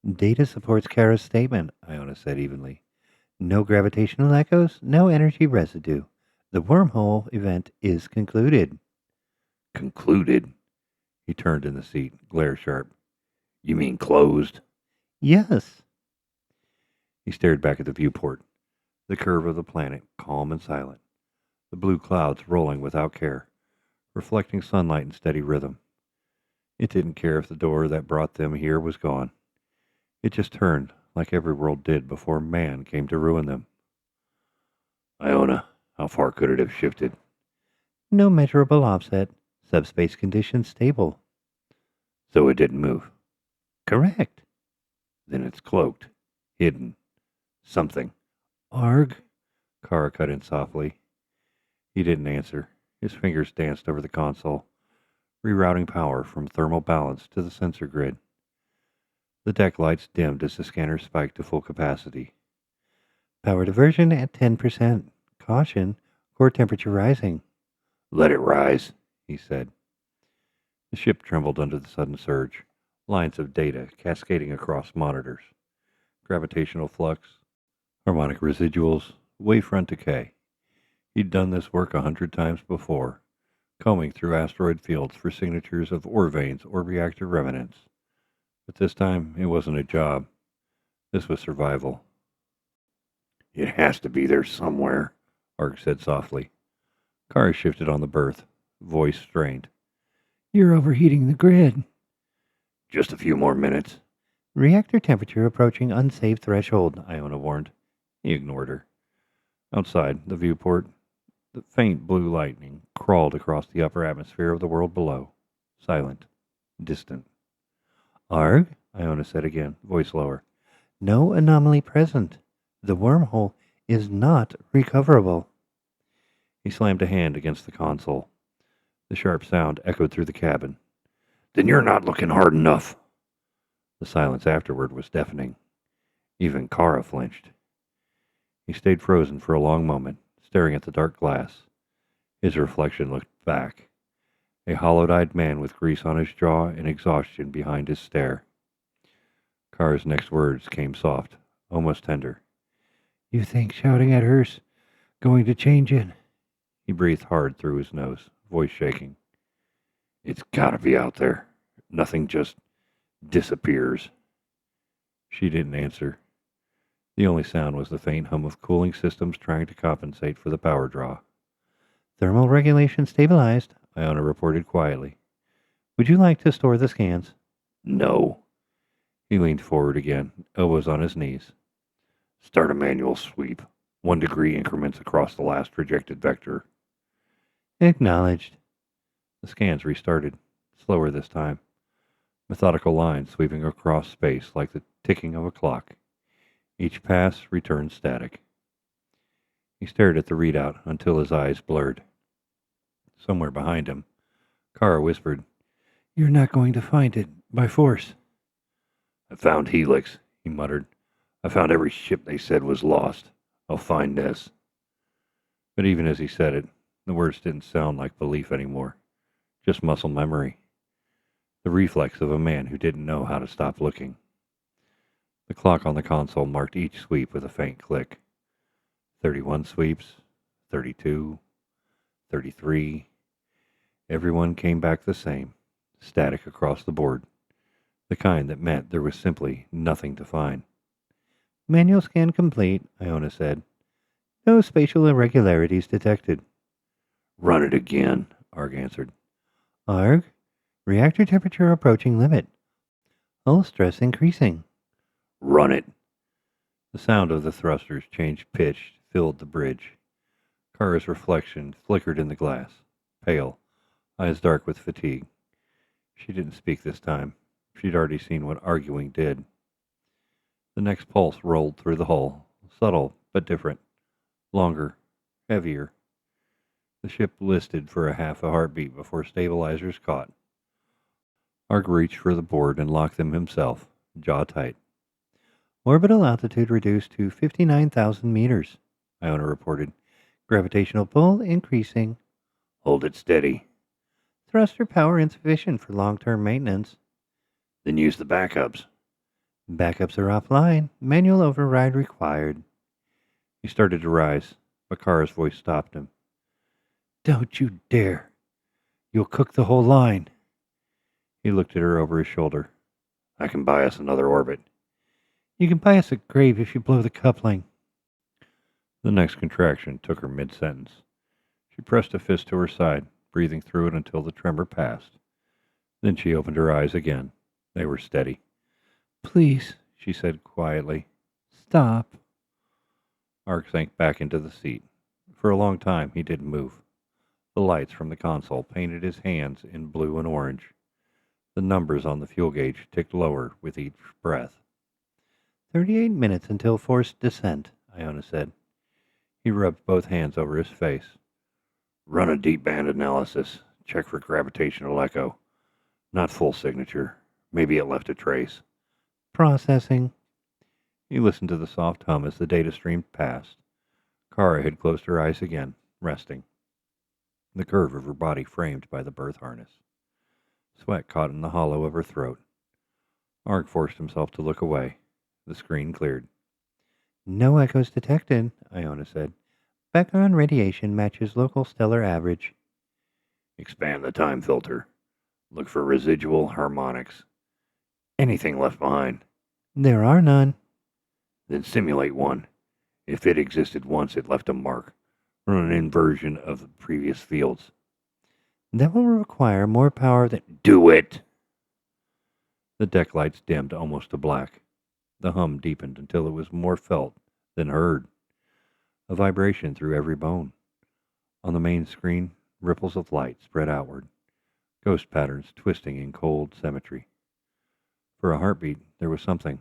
Data supports Kara's statement, Iona said evenly. No gravitational echoes, no energy residue. The wormhole event is concluded. Concluded? He turned in the seat, glare sharp. You mean closed? Yes. He stared back at the viewport. The curve of the planet, calm and silent. The blue clouds rolling without care, reflecting sunlight in steady rhythm. It didn't care if the door that brought them here was gone. It just turned, like every world did before man came to ruin them. Iona, how far could it have shifted? No measurable offset. Subspace conditions stable. So it didn't move. Correct. Then it's cloaked, hidden. Something. Arg? Kara cut in softly. He didn't answer. His fingers danced over the console, rerouting power from thermal balance to the sensor grid. The deck lights dimmed as the scanner spiked to full capacity. Power diversion at 10%. Caution, core temperature rising. Let it rise, he said. The ship trembled under the sudden surge, lines of data cascading across monitors. Gravitational flux, harmonic residuals, wavefront decay. He'd done this work 100 times before, combing through asteroid fields for signatures of ore veins or reactor remnants. But this time, it wasn't a job. This was survival. It has to be there somewhere, Ark said softly. Kara shifted on the berth, voice strained. You're overheating the grid. Just a few more minutes. Reactor temperature approaching unsafe threshold, Iona warned. He ignored her. Outside the viewport, the faint blue lightning crawled across the upper atmosphere of the world below, silent, distant. Arg? Iona said again, voice lower. No anomaly present. The wormhole is not recoverable. He slammed a hand against the console. The sharp sound echoed through the cabin. Then you're not looking hard enough. The silence afterward was deafening. Even Kara flinched. He stayed frozen for a long moment, staring at the dark glass. His reflection looked back. A hollow-eyed man with grease on his jaw and exhaustion behind his stare. Kara's next words came soft, almost tender. You think shouting at her's going to change it? He breathed hard through his nose, voice shaking. It's gotta be out there. Nothing just disappears. She didn't answer. The only sound was the faint hum of cooling systems trying to compensate for the power draw. Thermal regulation stabilized, Iona reported quietly. Would you like to store the scans? No. He leaned forward again, elbows on his knees. Start a manual sweep. 1 degree increments across the last rejected vector. Acknowledged. The scans restarted, slower this time. Methodical lines sweeping across space like the ticking of a clock. Each pass returned static. He stared at the readout until his eyes blurred. Somewhere behind him, Kara whispered, "You're not going to find it by force." "I found Helix," he muttered. "I found every ship they said was lost. I'll find this." But even as he said it, the words didn't sound like belief anymore, just muscle memory, the reflex of a man who didn't know how to stop looking. The clock on the console marked each sweep with a faint click. 31 sweeps, 32, 33. Everyone came back the same, static across the board, the kind that meant there was simply nothing to find. Manual scan complete, Iona said. No spatial irregularities detected. "Run it again," Arg answered. Arg, reactor temperature approaching limit. Hull stress increasing. "Run it." The sound of the thrusters changed pitch, filled the bridge. Kara's reflection flickered in the glass, pale, eyes dark with fatigue. She didn't speak this time. She'd already seen what arguing did. The next pulse rolled through the hull, subtle but different, longer, heavier. The ship listed for a half a heartbeat before stabilizers caught. Arg reached for the board and locked them himself, jaw tight. Orbital altitude reduced to 59,000 meters, Iona reported. Gravitational pull increasing. "Hold it steady." Thruster power insufficient for long-term maintenance. "Then use the backups." Backups are offline. Manual override required. He started to rise, but Kara's voice stopped him. Don't you dare. You'll cook the whole line. He looked at her over his shoulder. "I can buy us another orbit." You can buy us a grave if you blow the coupling. The next contraction took her mid-sentence. She pressed a fist to her side, breathing through it until the tremor passed. Then she opened her eyes again. They were steady. Please, she said quietly. Stop. Ark sank back into the seat. For a long time, he didn't move. The lights from the console painted his hands in blue and orange. The numbers on the fuel gauge ticked lower with each breath. 38 minutes until forced descent, Iona said. He rubbed both hands over his face. "Run a deep band analysis. Check for gravitational echo. Not full signature. Maybe it left a trace." Processing. He listened to the soft hum as the data streamed past. Kara had closed her eyes again, resting. The curve of her body framed by the berth harness. Sweat caught in the hollow of her throat. Arg forced himself to look away. The screen cleared. No echoes detected, Iona said. Background radiation matches local stellar average. Expand the time filter. Look for residual harmonics. Anything left behind. There are none. Then simulate one. If it existed once, it left a mark. Run an inversion of the previous fields. That will require more power than... Do it! The deck lights dimmed almost to black. The hum deepened until it was more felt than heard. A vibration through every bone. On the main screen, ripples of light spread outward, ghost patterns twisting in cold symmetry. For a heartbeat, there was something,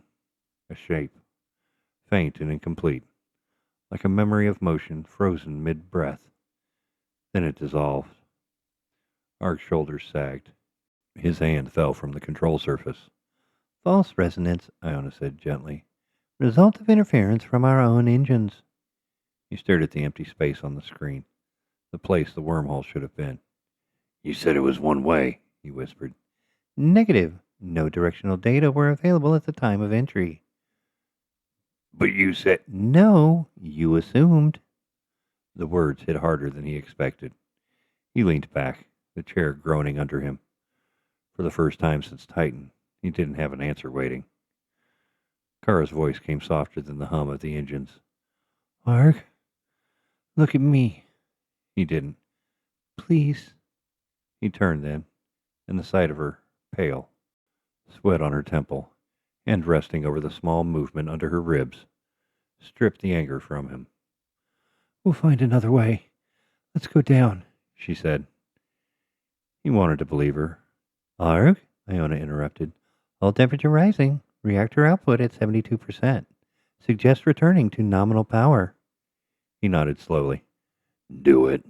a shape, faint and incomplete, like a memory of motion frozen mid-breath. Then it dissolved. Ark's shoulders sagged. His hand fell from the control surface. False resonance, Iona said gently. Result of interference from our own engines. He stared at the empty space on the screen, the place the wormhole should have been. "You said it was one way," he whispered. Negative. No directional data were available at the time of entry. "But you said..." No, you assumed. The words hit harder than he expected. He leaned back, the chair groaning under him. For the first time since Titan, he didn't have an answer waiting. Kara's voice came softer than the hum of the engines. Arg, look at me. He didn't. Please. He turned then, and the sight of her, pale, sweat on her temple, and resting over the small movement under her ribs, stripped the anger from him. We'll find another way. Let's go down, she said. He wanted to believe her. Arg, Iona interrupted. Hull temperature rising. Reactor output at 72%. Suggest returning to nominal power. He nodded slowly. Do it.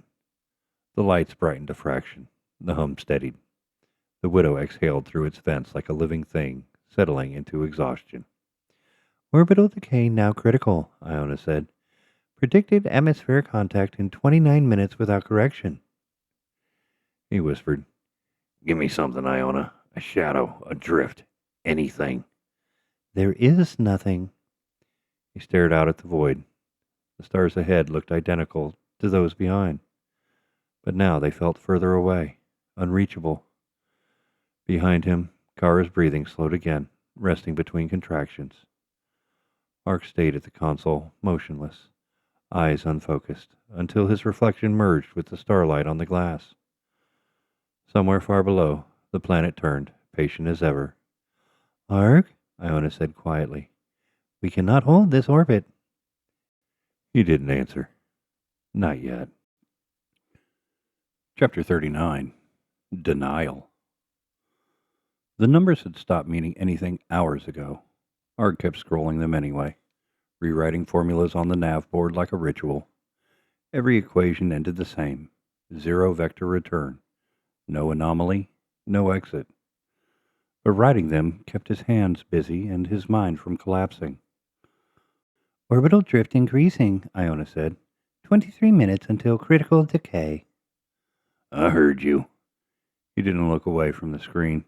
The lights brightened a fraction. The hum steadied. The widow exhaled through its vents like a living thing, settling into exhaustion. Orbital decay now critical, Iona said. Predicted atmospheric contact in 29 minutes without correction. He whispered, Give me something, Iona. A shadow, a drift, anything. There is nothing. He stared out at the void. The stars ahead looked identical to those behind, but now they felt further away, unreachable. Behind him, Kara's breathing slowed again, resting between contractions. Ark stayed at the console, motionless, eyes unfocused, until his reflection merged with the starlight on the glass. Somewhere far below, the planet turned, patient as ever. Ark, Iona said quietly, we cannot hold this orbit. He didn't answer. Not yet. Chapter 39. Denial. The numbers had stopped meaning anything hours ago. Arg kept scrolling them anyway, rewriting formulas on the nav board like a ritual. Every equation ended the same. 0 vector return. No anomaly, no exit. But writing them kept his hands busy and his mind from collapsing. Orbital drift increasing, Iona said. 23 minutes until critical decay. I heard you. He didn't look away from the screen.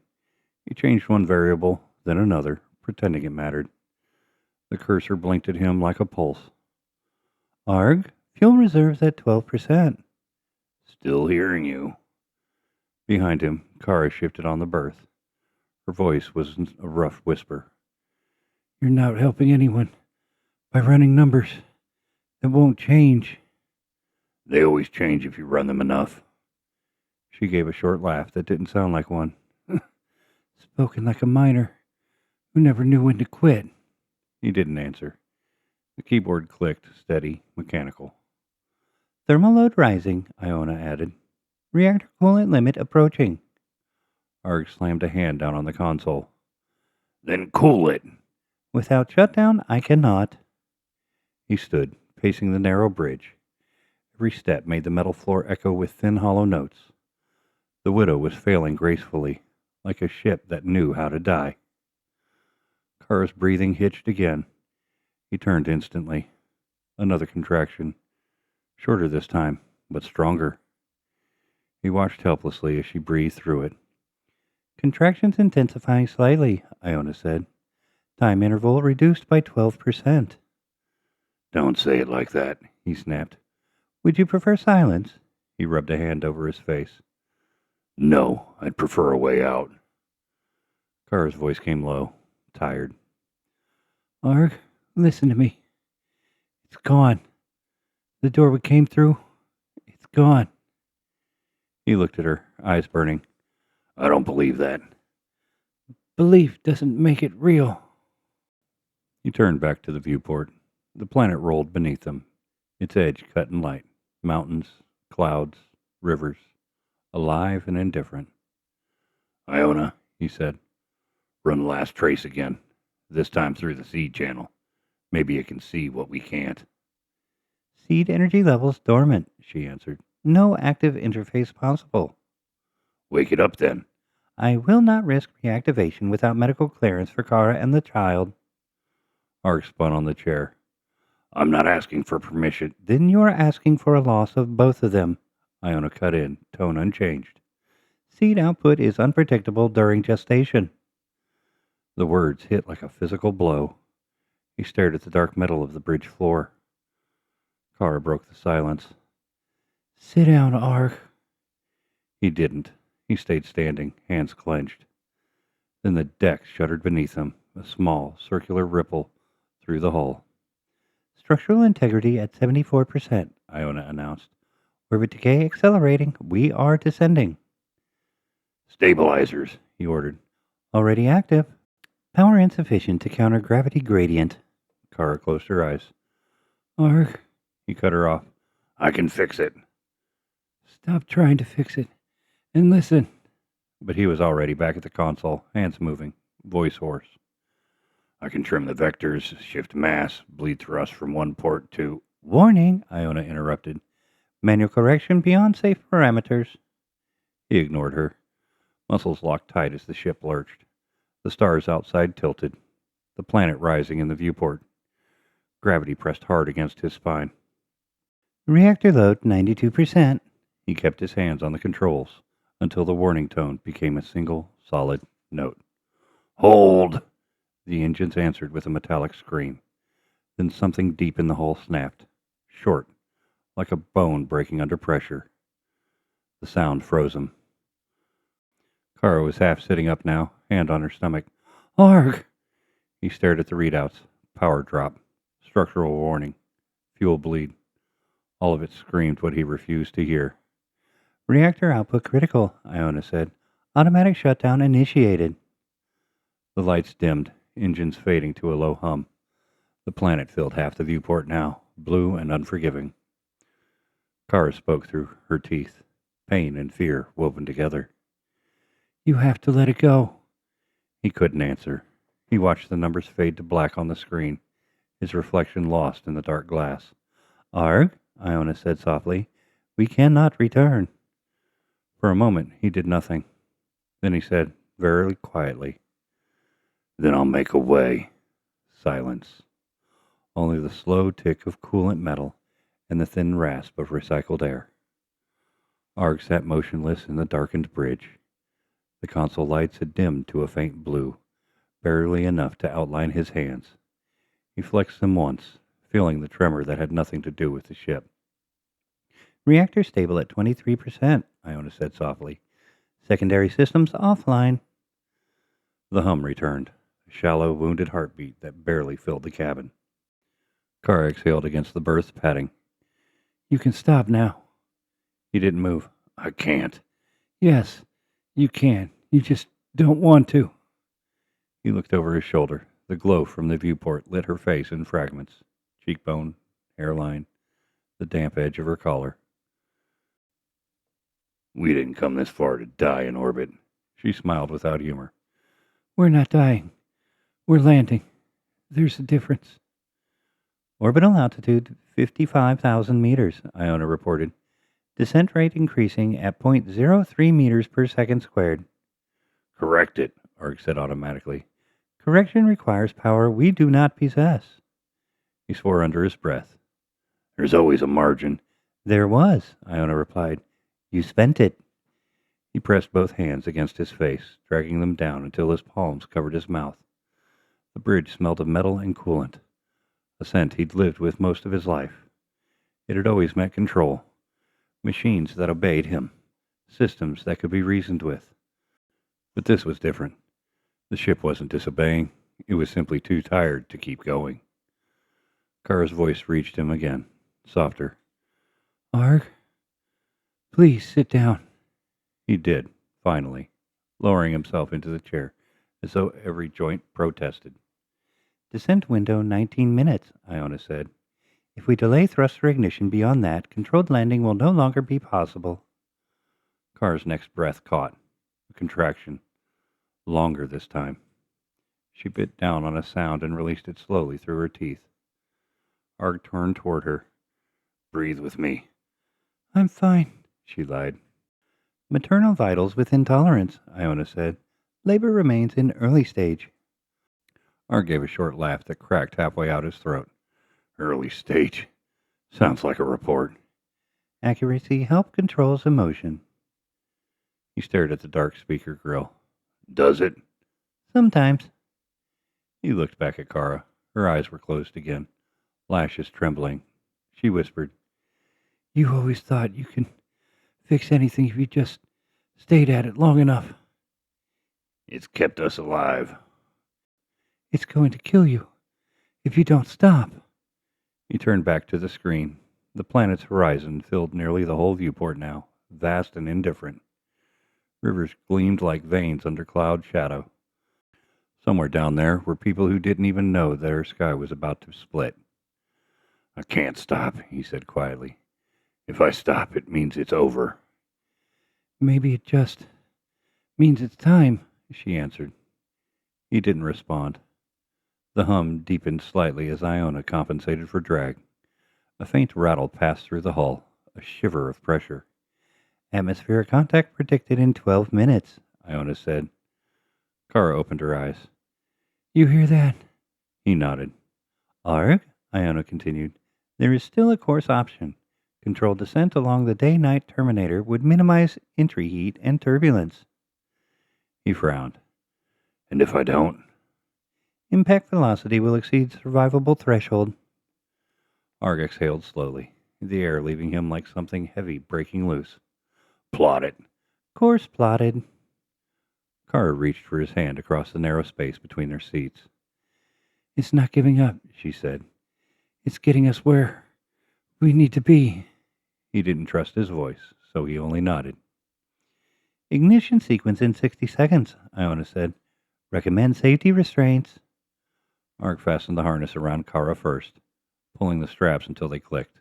He changed one variable, then another, pretending it mattered. The cursor blinked at him like a pulse. Arg, fuel reserves at 12%. Still hearing you. Behind him, Kara shifted on the berth. Her voice was a rough whisper. You're not helping anyone by running numbers that won't change. They always change if you run them enough. She gave a short laugh that didn't sound like one. Spoken like a miner who never knew when to quit. He didn't answer. The keyboard clicked, steady, mechanical. Thermal load rising, Iona added. Reactor coolant limit approaching. Arg slammed a hand down on the console. Then cool it. Without shutdown, I cannot. He stood, pacing the narrow bridge. Every step made the metal floor echo with thin, hollow notes. The widow was failing gracefully, like a ship that knew how to die. Kara's breathing hitched again. He turned instantly. Another contraction. Shorter this time, but stronger. He watched helplessly as she breathed through it. Contractions intensifying slightly, Iona said. Time interval reduced by 12%. Don't say it like that, he snapped. Would you prefer silence? He rubbed a hand over his face. No, I'd prefer a way out. Kara's voice came low, tired. Arg, listen to me. It's gone. The door we came through, it's gone. He looked at her, eyes burning. I don't believe that. Belief doesn't make it real. He turned back to the viewport. The planet rolled beneath them, its edge cut in light. Mountains, clouds, rivers, alive and indifferent. Iona, he said, run the last trace again, this time through the seed channel. Maybe it can see what we can't. Seed energy levels dormant, she answered. No active interface possible. Wake it up then. I will not risk reactivation without medical clearance for Kara and the child. Ark spun on the chair. I'm not asking for permission. Then you are asking for a loss of both of them. Iona cut in, tone unchanged. Seed output is unpredictable during gestation. The words hit like a physical blow. He stared at the dark metal of the bridge floor. Kara broke the silence. Sit down, Ark. He didn't. He stayed standing, hands clenched. Then the deck shuddered beneath him, a small, circular ripple through the hull. Structural integrity at 74%, Iona announced. Orbit decay accelerating. We are descending. Stabilizers, he ordered. Already active. Power insufficient to counter gravity gradient. Kara closed her eyes. Ark. He cut her off. I can fix it. Stop trying to fix it. And listen. But he was already back at the console, hands moving, voice hoarse. I can trim the vectors, shift mass, bleed thrust from one port to... Warning, Iona interrupted. Manual correction beyond safe parameters. He ignored her. Muscles locked tight as the ship lurched. The stars outside tilted. The planet rising in the viewport. Gravity pressed hard against his spine. Reactor load 92%. He kept his hands on the controls until the warning tone became a single, solid note. Hold! The engines answered with a metallic scream. Then something deep in the hull snapped. Short, like a bone breaking under pressure. The sound froze him. Kara was half sitting up now, hand on her stomach. Arg! He stared at the readouts. Power drop. Structural warning. Fuel bleed. All of it screamed what he refused to hear. Reactor output critical, Iona said. Automatic shutdown initiated. The lights dimmed, engines fading to a low hum. The planet filled half the viewport now, blue and unforgiving. Kara spoke through her teeth, pain and fear woven together. You have to let it go. He couldn't answer. He watched the numbers fade to black on the screen, his reflection lost in the dark glass. Arg, Iona said softly. We cannot return. For a moment he did nothing. Then he said, very quietly, Then I'll make a way. Silence. Only the slow tick of coolant metal and the thin rasp of recycled air. Arg sat motionless in the darkened bridge. The console lights had dimmed to a faint blue, barely enough to outline his hands. He flexed them once, feeling the tremor that had nothing to do with the ship. Reactor stable at 23%, Iona said softly. Secondary systems offline. The hum returned, a shallow, wounded heartbeat that barely filled the cabin. Kara exhaled against the berth's padding. You can stop now. He didn't move. I can't. Yes, you can. You just don't want to. He looked over his shoulder. The glow from the viewport lit her face in fragments. Cheekbone, hairline, the damp edge of her collar. We didn't come this far to die in orbit. She smiled without humor. We're not dying. We're landing. There's a difference. Orbital altitude 55,000 meters, Iona reported. Descent rate increasing at 0.03 meters per second squared. Correct it, Arg said automatically. Correction requires power we do not possess. He swore under his breath. There's always a margin. There was, Iona replied. You spent it. He pressed both hands against his face, dragging them down until his palms covered his mouth. The bridge smelled of metal and coolant, a scent he'd lived with most of his life. It had always meant control. Machines that obeyed him. Systems that could be reasoned with. But this was different. The ship wasn't disobeying. It was simply too tired to keep going. Kara's voice reached him again, softer. Arg, please sit down. He did, finally, lowering himself into the chair, as though every joint protested. Descent window 19 minutes, Iona said. If we delay thruster ignition beyond that, controlled landing will no longer be possible. Kara's next breath caught, a contraction, longer this time. She bit down on a sound and released it slowly through her teeth. Arg turned toward her. Breathe with me. I'm fine, she lied. Maternal vitals within tolerance, Iona said. Labor remains in early stage. Arg gave a short laugh that cracked halfway out his throat. Early stage. Sounds like a report. Accuracy help controls emotion. He stared at the dark speaker grill. Does it? Sometimes. He looked back at Kara. Her eyes were closed again, lashes trembling. She whispered, You always thought you can fix anything if you just stayed at it long enough. It's kept us alive. It's going to kill you if you don't stop. He turned back to the screen. The planet's horizon filled nearly the whole viewport now, vast and indifferent. Rivers gleamed like veins under cloud shadow. Somewhere down there were people who didn't even know their sky was about to split. I can't stop, he said quietly. If I stop, it means it's over. Maybe it just means it's time, she answered. He didn't respond. The hum deepened slightly as Iona compensated for drag. A faint rattle passed through the hull, a shiver of pressure. Atmospheric contact predicted in 12 minutes, Iona said. Kara opened her eyes. You hear that? He nodded. Arg, Iona continued, there is still a course option. Controlled descent along the day-night terminator would minimize entry heat and turbulence. He frowned. And if I don't? Impact velocity will exceed survivable threshold. Arg exhaled slowly, the air leaving him like something heavy breaking loose. Plot it. Course plotted. Kara reached for his hand across the narrow space between their seats. It's not giving up, she said. It's getting us where we need to be. He didn't trust his voice, so he only nodded. Ignition sequence in 60 seconds, Iona said. Recommend safety restraints. Arg fastened the harness around Kara first, pulling the straps until they clicked.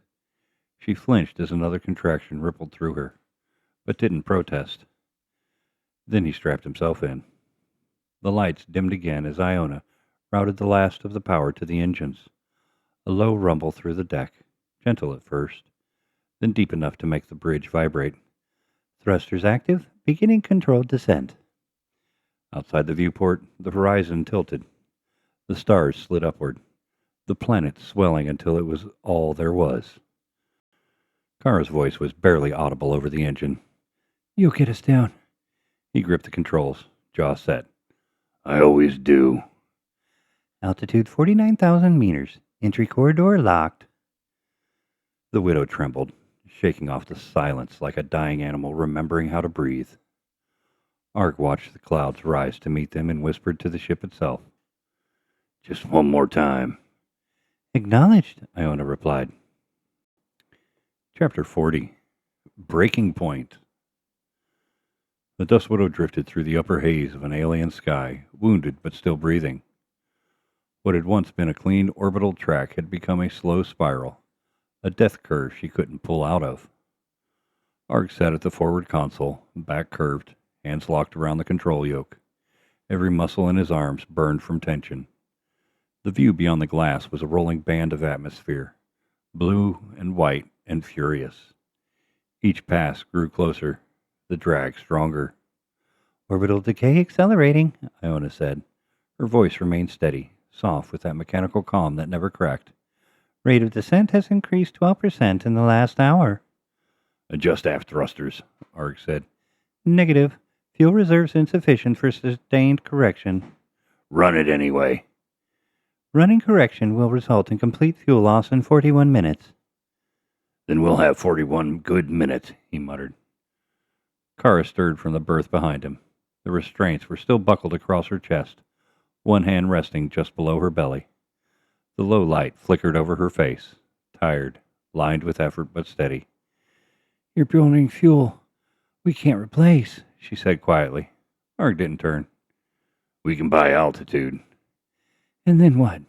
She flinched as another contraction rippled through her, but didn't protest. Then he strapped himself in. The lights dimmed again as Iona routed the last of the power to the engines. A low rumble through the deck, gentle at first, then deep enough to make the bridge vibrate. Thrusters active, beginning controlled descent. Outside the viewport, the horizon tilted. The stars slid upward, the planet swelling until it was all there was. Kara's voice was barely audible over the engine. You'll get us down. He gripped the controls, jaw set. I always do. Altitude 49,000 meters. Entry corridor locked. The widow trembled, shaking off the silence like a dying animal remembering how to breathe. Arg watched the clouds rise to meet them and whispered to the ship itself. Just one more time. Acknowledged, Iona replied. Chapter 40. Breaking Point. The Dust Widow drifted through the upper haze of an alien sky, wounded but still breathing. What had once been a clean orbital track had become a slow spiral, a death curve she couldn't pull out of. Arg sat at the forward console, back curved, hands locked around the control yoke. Every muscle in his arms burned from tension. The view beyond the glass was a rolling band of atmosphere, blue and white and furious. Each pass grew closer, the drag stronger. Orbital decay accelerating, Iona said. Her voice remained steady, soft with that mechanical calm that never cracked. Rate of descent has increased 12% in the last hour. Adjust aft thrusters, Arg said. Negative. Fuel reserves insufficient for sustained correction. Run it anyway. Running correction will result in complete fuel loss in 41 minutes. Then we'll have 41 good minutes, he muttered. Kara stirred from the berth behind him. The restraints were still buckled across her chest, one hand resting just below her belly. The low light flickered over her face, tired, lined with effort but steady. You're burning fuel we can't replace, she said quietly. Arg didn't turn. We can buy altitude. And then what?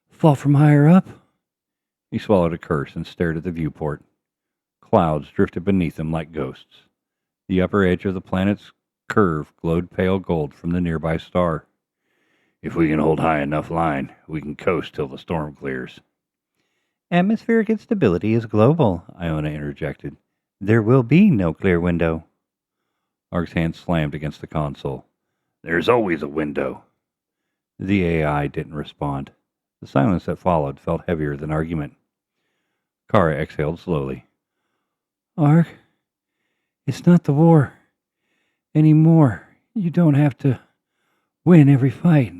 Fall from higher up? He swallowed a curse and stared at the viewport. Clouds drifted beneath him like ghosts. The upper edge of the planet's curve glowed pale gold from the nearby star. If we can hold high enough line, we can coast till the storm clears. Atmospheric instability is global, Iona interjected. There will be no clear window. Arg's hand slammed against the console. There's always a window. The AI didn't respond. The silence that followed felt heavier than argument. Kara exhaled slowly. Arg, it's not the war anymore. You don't have to win every fight.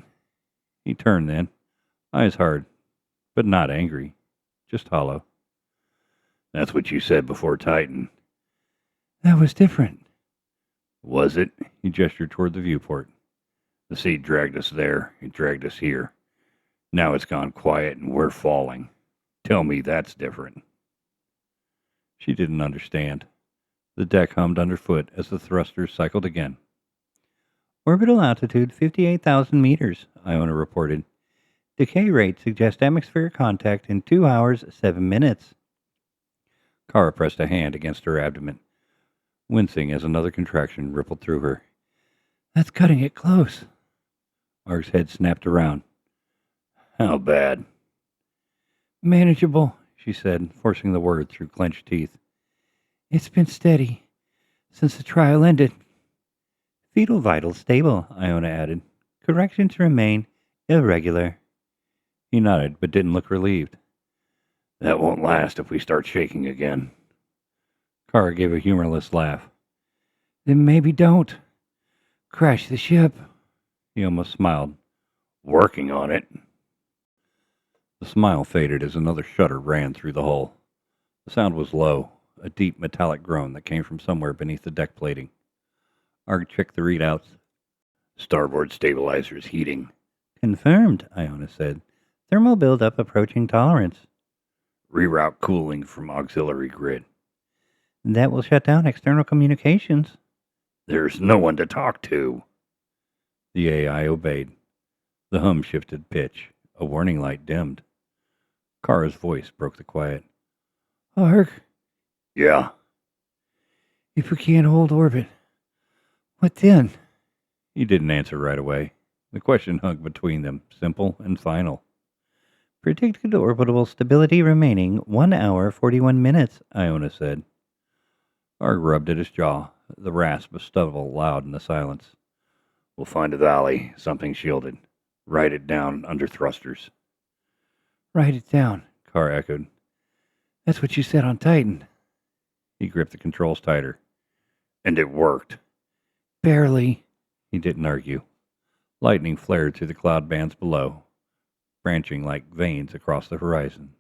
He turned then, eyes hard, but not angry, just hollow. That's what you said before Titan. That was different. Was it? He gestured toward the viewport. The sea dragged us there. It dragged us here. Now it's gone quiet and we're falling. Tell me that's different. She didn't understand. The deck hummed underfoot as the thrusters cycled again. Orbital altitude 58,000 meters, Iona reported. Decay rate suggests atmospheric contact in 2 hours, 7 minutes. Kara pressed a hand against her abdomen, wincing as another contraction rippled through her. That's cutting it close. Arg's head snapped around. How bad? Manageable, she said, forcing the word through clenched teeth. It's been steady since the trial ended. Fetal vitals stable, Iona added. Corrections remain irregular. He nodded, but didn't look relieved. That won't last if we start shaking again. Kara gave a humorless laugh. Then maybe don't. Crash the ship. He almost smiled. Working on it. The smile faded as another shudder ran through the hull. The sound was low, a deep metallic groan that came from somewhere beneath the deck plating. Arg checked the readouts. Starboard stabilizers heating. Confirmed, Iona said. Thermal buildup approaching tolerance. Reroute cooling from auxiliary grid. That will shut down external communications. There's no one to talk to. The AI obeyed. The hum shifted pitch. A warning light dimmed. Kara's voice broke the quiet. Arg? Yeah. If we can't hold orbit, what then? He didn't answer right away. The question hung between them, simple and final. Predicted orbital stability remaining 1 hour 41 minutes, Iona said. Arg rubbed at his jaw, the rasp of stubble loud in the silence. We'll find a valley, something shielded. Write it down under thrusters. Write it down, Carr echoed. That's what you said on Titan. He gripped the controls tighter. And it worked. Barely. He didn't argue. Lightning flared through the cloud bands below, branching like veins across the horizon.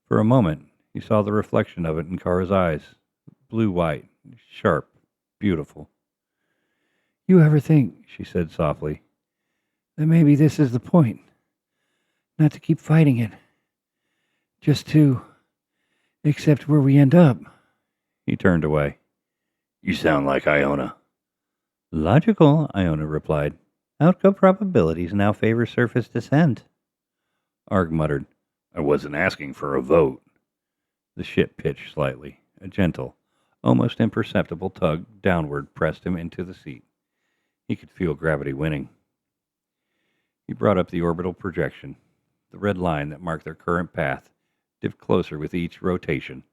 For a moment, he saw the reflection of it in Kara's eyes, blue-white, sharp, beautiful. You ever think, she said softly, that maybe this is the point? Not to keep fighting it, just to accept where we end up. He turned away. You sound like Iona. Logical, Iona replied. Outcome probabilities now favor surface descent. Arg muttered. I wasn't asking for a vote. The ship pitched slightly. A gentle, almost imperceptible tug downward pressed him into the seat. He could feel gravity winning. He brought up the orbital projection. The red line that marked their current path dipped closer with each rotation.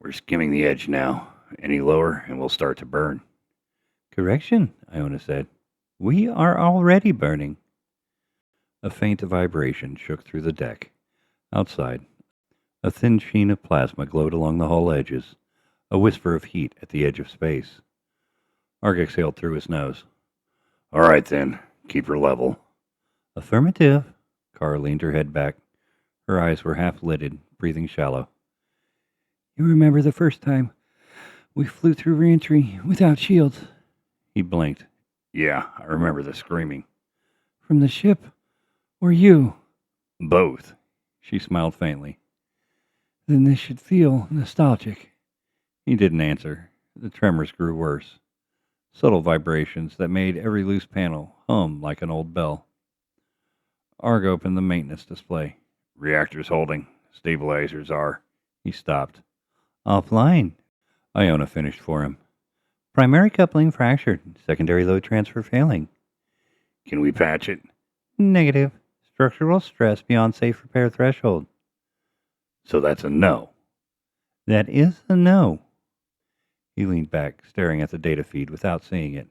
We're skimming the edge now. Any lower, and we'll start to burn. Correction, Iona said. We are already burning. A faint vibration shook through the deck. Outside, a thin sheen of plasma glowed along the hull edges, a whisper of heat at the edge of space. Arg exhaled through his nose. All right, then. Keep her level. Affirmative. Kara leaned her head back. Her eyes were half-lidded, breathing shallow. You remember the first time we flew through reentry without shields? He blinked. Yeah, I remember the screaming. From the ship? Or you? Both. She smiled faintly. Then this should feel nostalgic. He didn't answer. The tremors grew worse. Subtle vibrations that made every loose panel hum like an old bell. Arg opened the maintenance display. Reactors holding. Stabilizers are. He stopped. Offline. Iona finished for him. Primary coupling fractured. Secondary load transfer failing. Can we patch it? Negative. Structural stress beyond safe repair threshold. So that's a no. That is a no. He leaned back, staring at the data feed without seeing it.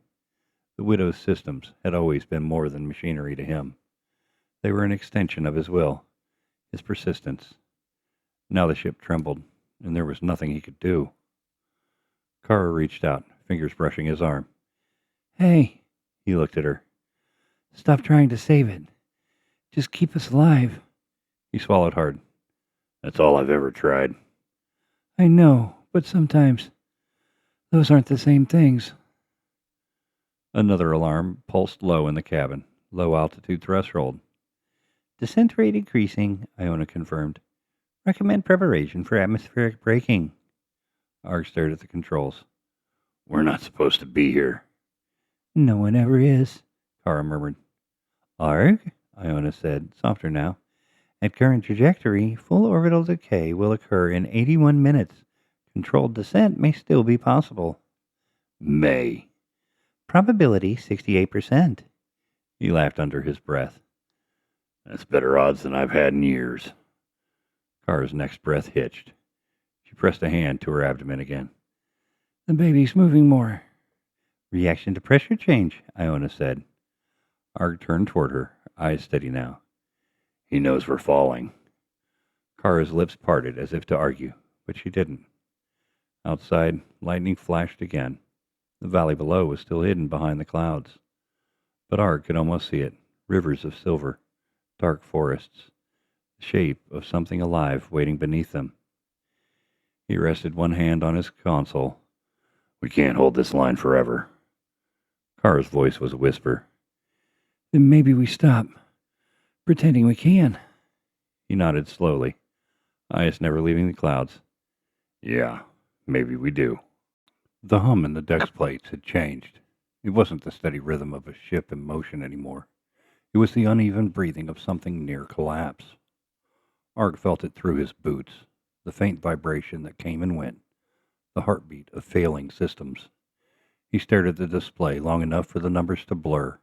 The Widow's systems had always been more than machinery to him. They were an extension of his will, his persistence. Now the ship trembled, and there was nothing he could do. Kara reached out, fingers brushing his arm. Hey, he looked at her. Stop trying to save it. Just keep us alive. He swallowed hard. That's all I've ever tried. I know, but sometimes those aren't the same things. Another alarm pulsed low in the cabin, low altitude threshold. Descent rate increasing, Iona confirmed. Recommend preparation for atmospheric braking. Arg stared at the controls. We're not supposed to be here. No one ever is, Kara murmured. Arg? Iona said, softer now. At current trajectory, full orbital decay will occur in 81 minutes. Controlled descent may still be possible. May. Probability 68%. He laughed under his breath. That's better odds than I've had in years. Kara's next breath hitched. She pressed a hand to her abdomen again. The baby's moving more. Reaction to pressure change, Iona said. Arg turned toward her, eyes steady now. He knows we're falling. Kara's lips parted as if to argue, but she didn't. Outside, lightning flashed again. The valley below was still hidden behind the clouds. But Arg could almost see it, rivers of silver, dark forests, the shape of something alive waiting beneath them. He rested one hand on his console. We can't hold this line forever. Kara's voice was a whisper. Then maybe we stop, pretending we can. He nodded slowly, eyes never leaving the clouds. Yeah, maybe we do. The hum in the deck plates had changed. It wasn't the steady rhythm of a ship in motion anymore. It was the uneven breathing of something near collapse. Arg felt it through his boots, the faint vibration that came and went, the heartbeat of failing systems. He stared at the display long enough for the numbers to blur.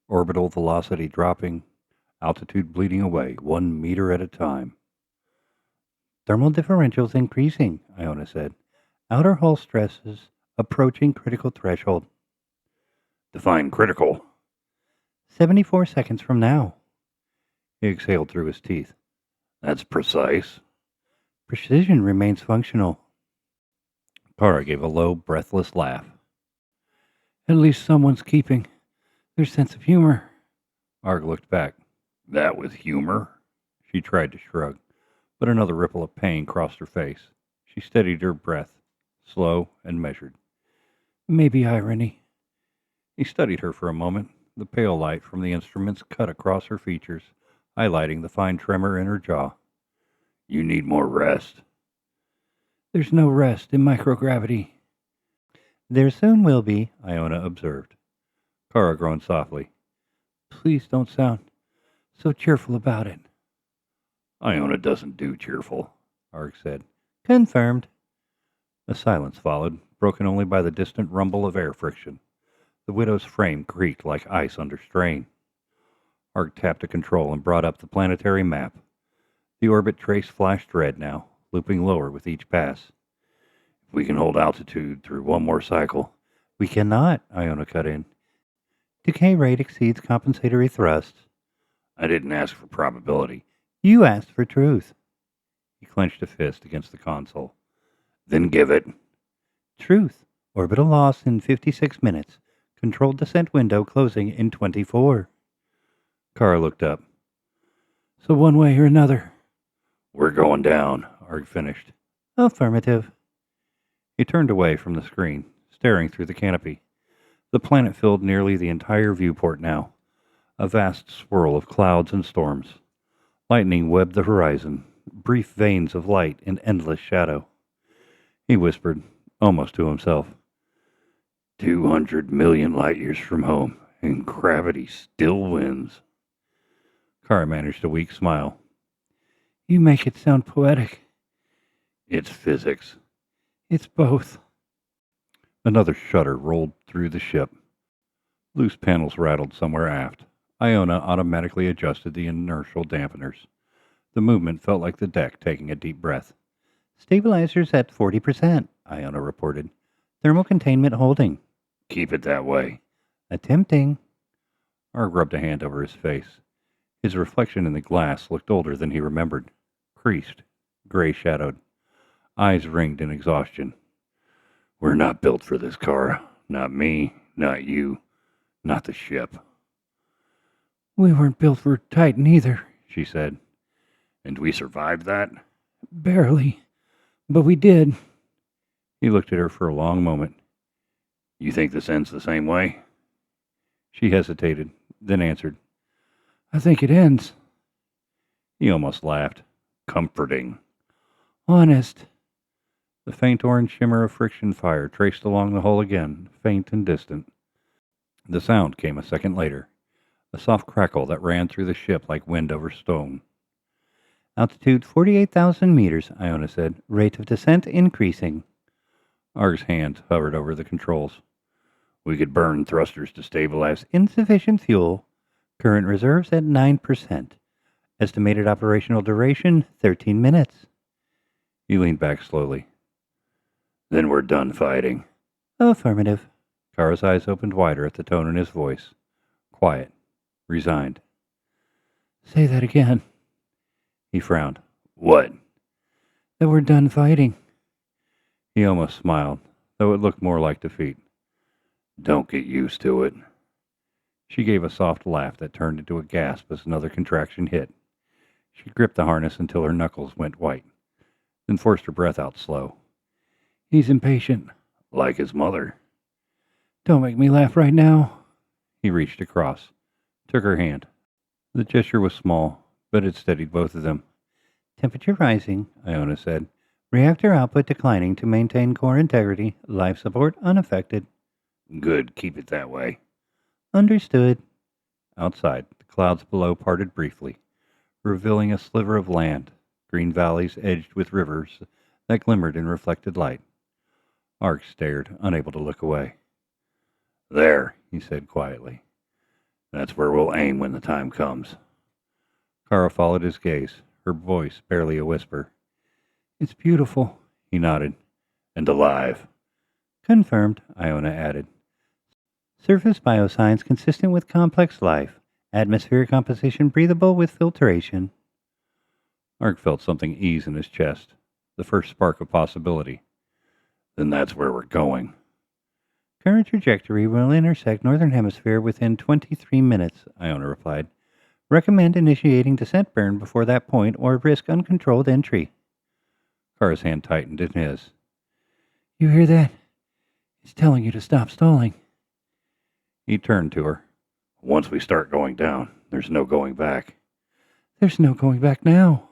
Orbital velocity dropping, altitude bleeding away 1 meter at a time. Thermal differentials increasing, Iona said. Outer hull stresses approaching critical threshold. Define critical. 74 seconds from now. He exhaled through his teeth. That's precise. Precision remains functional. Kara gave a low, breathless laugh. At least someone's keeping their sense of humor. Arg looked back. That was humor? She tried to shrug, but another ripple of pain crossed her face. She steadied her breath, slow and measured. Maybe irony. He studied her for a moment. The pale light from the instruments cut across her features, highlighting the fine tremor in her jaw. You need more rest. There's no rest in microgravity. There soon will be, Iona observed. Kara groaned softly. Please don't sound so cheerful about it. Iona doesn't do cheerful, Arg said. Confirmed. A silence followed, broken only by the distant rumble of air friction. The widow's frame creaked like ice under strain. Arg tapped a control and brought up the planetary map. The orbit trace flashed red now, looping lower with each pass. If we can hold altitude through one more cycle. We cannot, Iona cut in. Decay rate exceeds compensatory thrusts. I didn't ask for probability. You asked for truth. He clenched a fist against the console. Then give it. Truth. Orbital loss in 56 minutes. Controlled descent window closing in 24. Kara looked up. So one way or another. We're going down, Arg finished. Affirmative. He turned away from the screen, staring through the canopy. The planet filled nearly the entire viewport now, a vast swirl of clouds and storms. Lightning webbed the horizon, brief veins of light in endless shadow. He whispered, almost to himself, 200 million light years from home, and gravity still wins. Kara managed a weak smile. You make it sound poetic. It's physics. It's both. Another shudder rolled through the ship. Loose panels rattled somewhere aft. Iona automatically adjusted the inertial dampeners. The movement felt like the deck taking a deep breath. Stabilizers at 40%, Iona reported. Thermal containment holding. Keep it that way. Attempting. Arg rubbed a hand over his face. His reflection in the glass looked older than he remembered. Creased, gray-shadowed. Eyes ringed in exhaustion. We're not built for this, Kara. Not me, not you, not the ship. We weren't built for Titan either, she said. And we survived that? Barely. But we did. He looked at her for a long moment. You think this ends the same way? She hesitated, then answered. I think it ends. He almost laughed. Comforting. Honest. The faint orange shimmer of friction fire traced along the hull again, faint and distant. The sound came a second later, a soft crackle that ran through the ship like wind over stone. Altitude 48,000 meters, Iona said. Rate of descent increasing. Arg's hand hovered over the controls. We could burn thrusters to stabilize. Insufficient fuel. Current reserves at 9%. Estimated operational duration, 13 minutes. He leaned back slowly. Then we're done fighting. Affirmative. Kara's eyes opened wider at the tone in his voice. Quiet. Resigned. Say that again. He frowned. What? That we're done fighting. He almost smiled, though it looked more like defeat. Don't get used to it. She gave a soft laugh that turned into a gasp as another contraction hit. She gripped the harness until her knuckles went white, then forced her breath out slow. He's impatient. Like his mother. Don't make me laugh right now. He reached across, took her hand. The gesture was small, but it steadied both of them. Temperature rising, Iona said. Reactor output declining to maintain core integrity. Life support unaffected. Good, keep it that way. Understood. Outside, the clouds below parted briefly, revealing a sliver of land, green valleys edged with rivers that glimmered in reflected light. Ark stared, unable to look away. There, he said quietly. That's where we'll aim when the time comes. Kara followed his gaze, her voice barely a whisper. It's beautiful, he nodded. And alive. Confirmed, Iona added. Surface bioscience consistent with complex life. Atmospheric composition breathable with filtration. Ark felt something ease in his chest, the first spark of possibility. Then that's where we're going. Current trajectory will intersect Northern Hemisphere within 23 minutes, Iona replied. Recommend initiating descent burn before that point or risk uncontrolled entry. Kara's hand tightened in his. You hear that? It's telling you to stop stalling. He turned to her. Once we start going down, there's no going back. There's no going back now.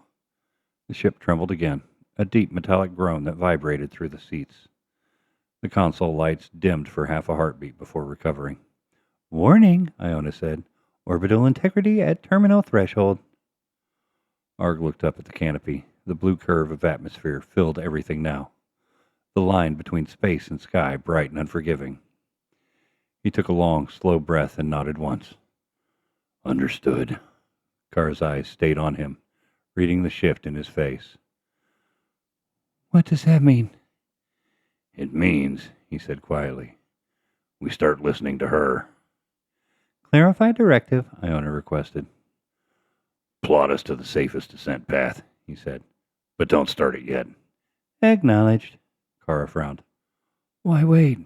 The ship trembled again, a deep metallic groan that vibrated through the seats. The console lights dimmed for half a heartbeat before recovering. Warning, Iona said. Orbital integrity at terminal threshold. Arg looked up at the canopy. The blue curve of atmosphere filled everything now. The line between space and sky bright and unforgiving. He took a long, slow breath and nodded once. Understood. Kara's eyes stayed on him, reading the shift in his face. What does that mean? It means, he said quietly, we start listening to her. Clarify directive, Iona requested. Plot us to the safest descent path, he said, but don't start it yet. Acknowledged. Kara frowned. Why wait?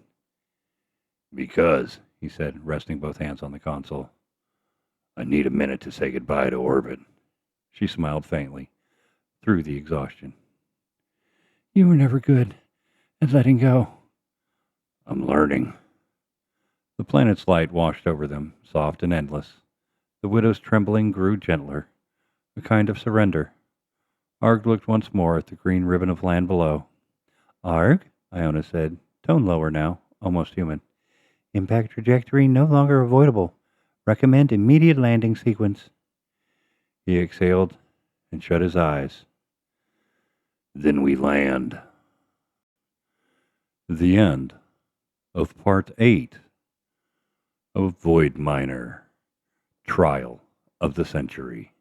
Because, he said, resting both hands on the console, I need a minute to say goodbye to orbit. She smiled faintly, through the exhaustion. You were never good at letting go. I'm learning. The planet's light washed over them, soft and endless. The widow's trembling grew gentler, a kind of surrender. Arg looked once more at the green ribbon of land below. Arg, Iona said, tone lower now, almost human. Impact trajectory no longer avoidable. Recommend immediate landing sequence. He exhaled and shut his eyes. Then we land. The end of Part 8 of Void Miner, Trial of the Century.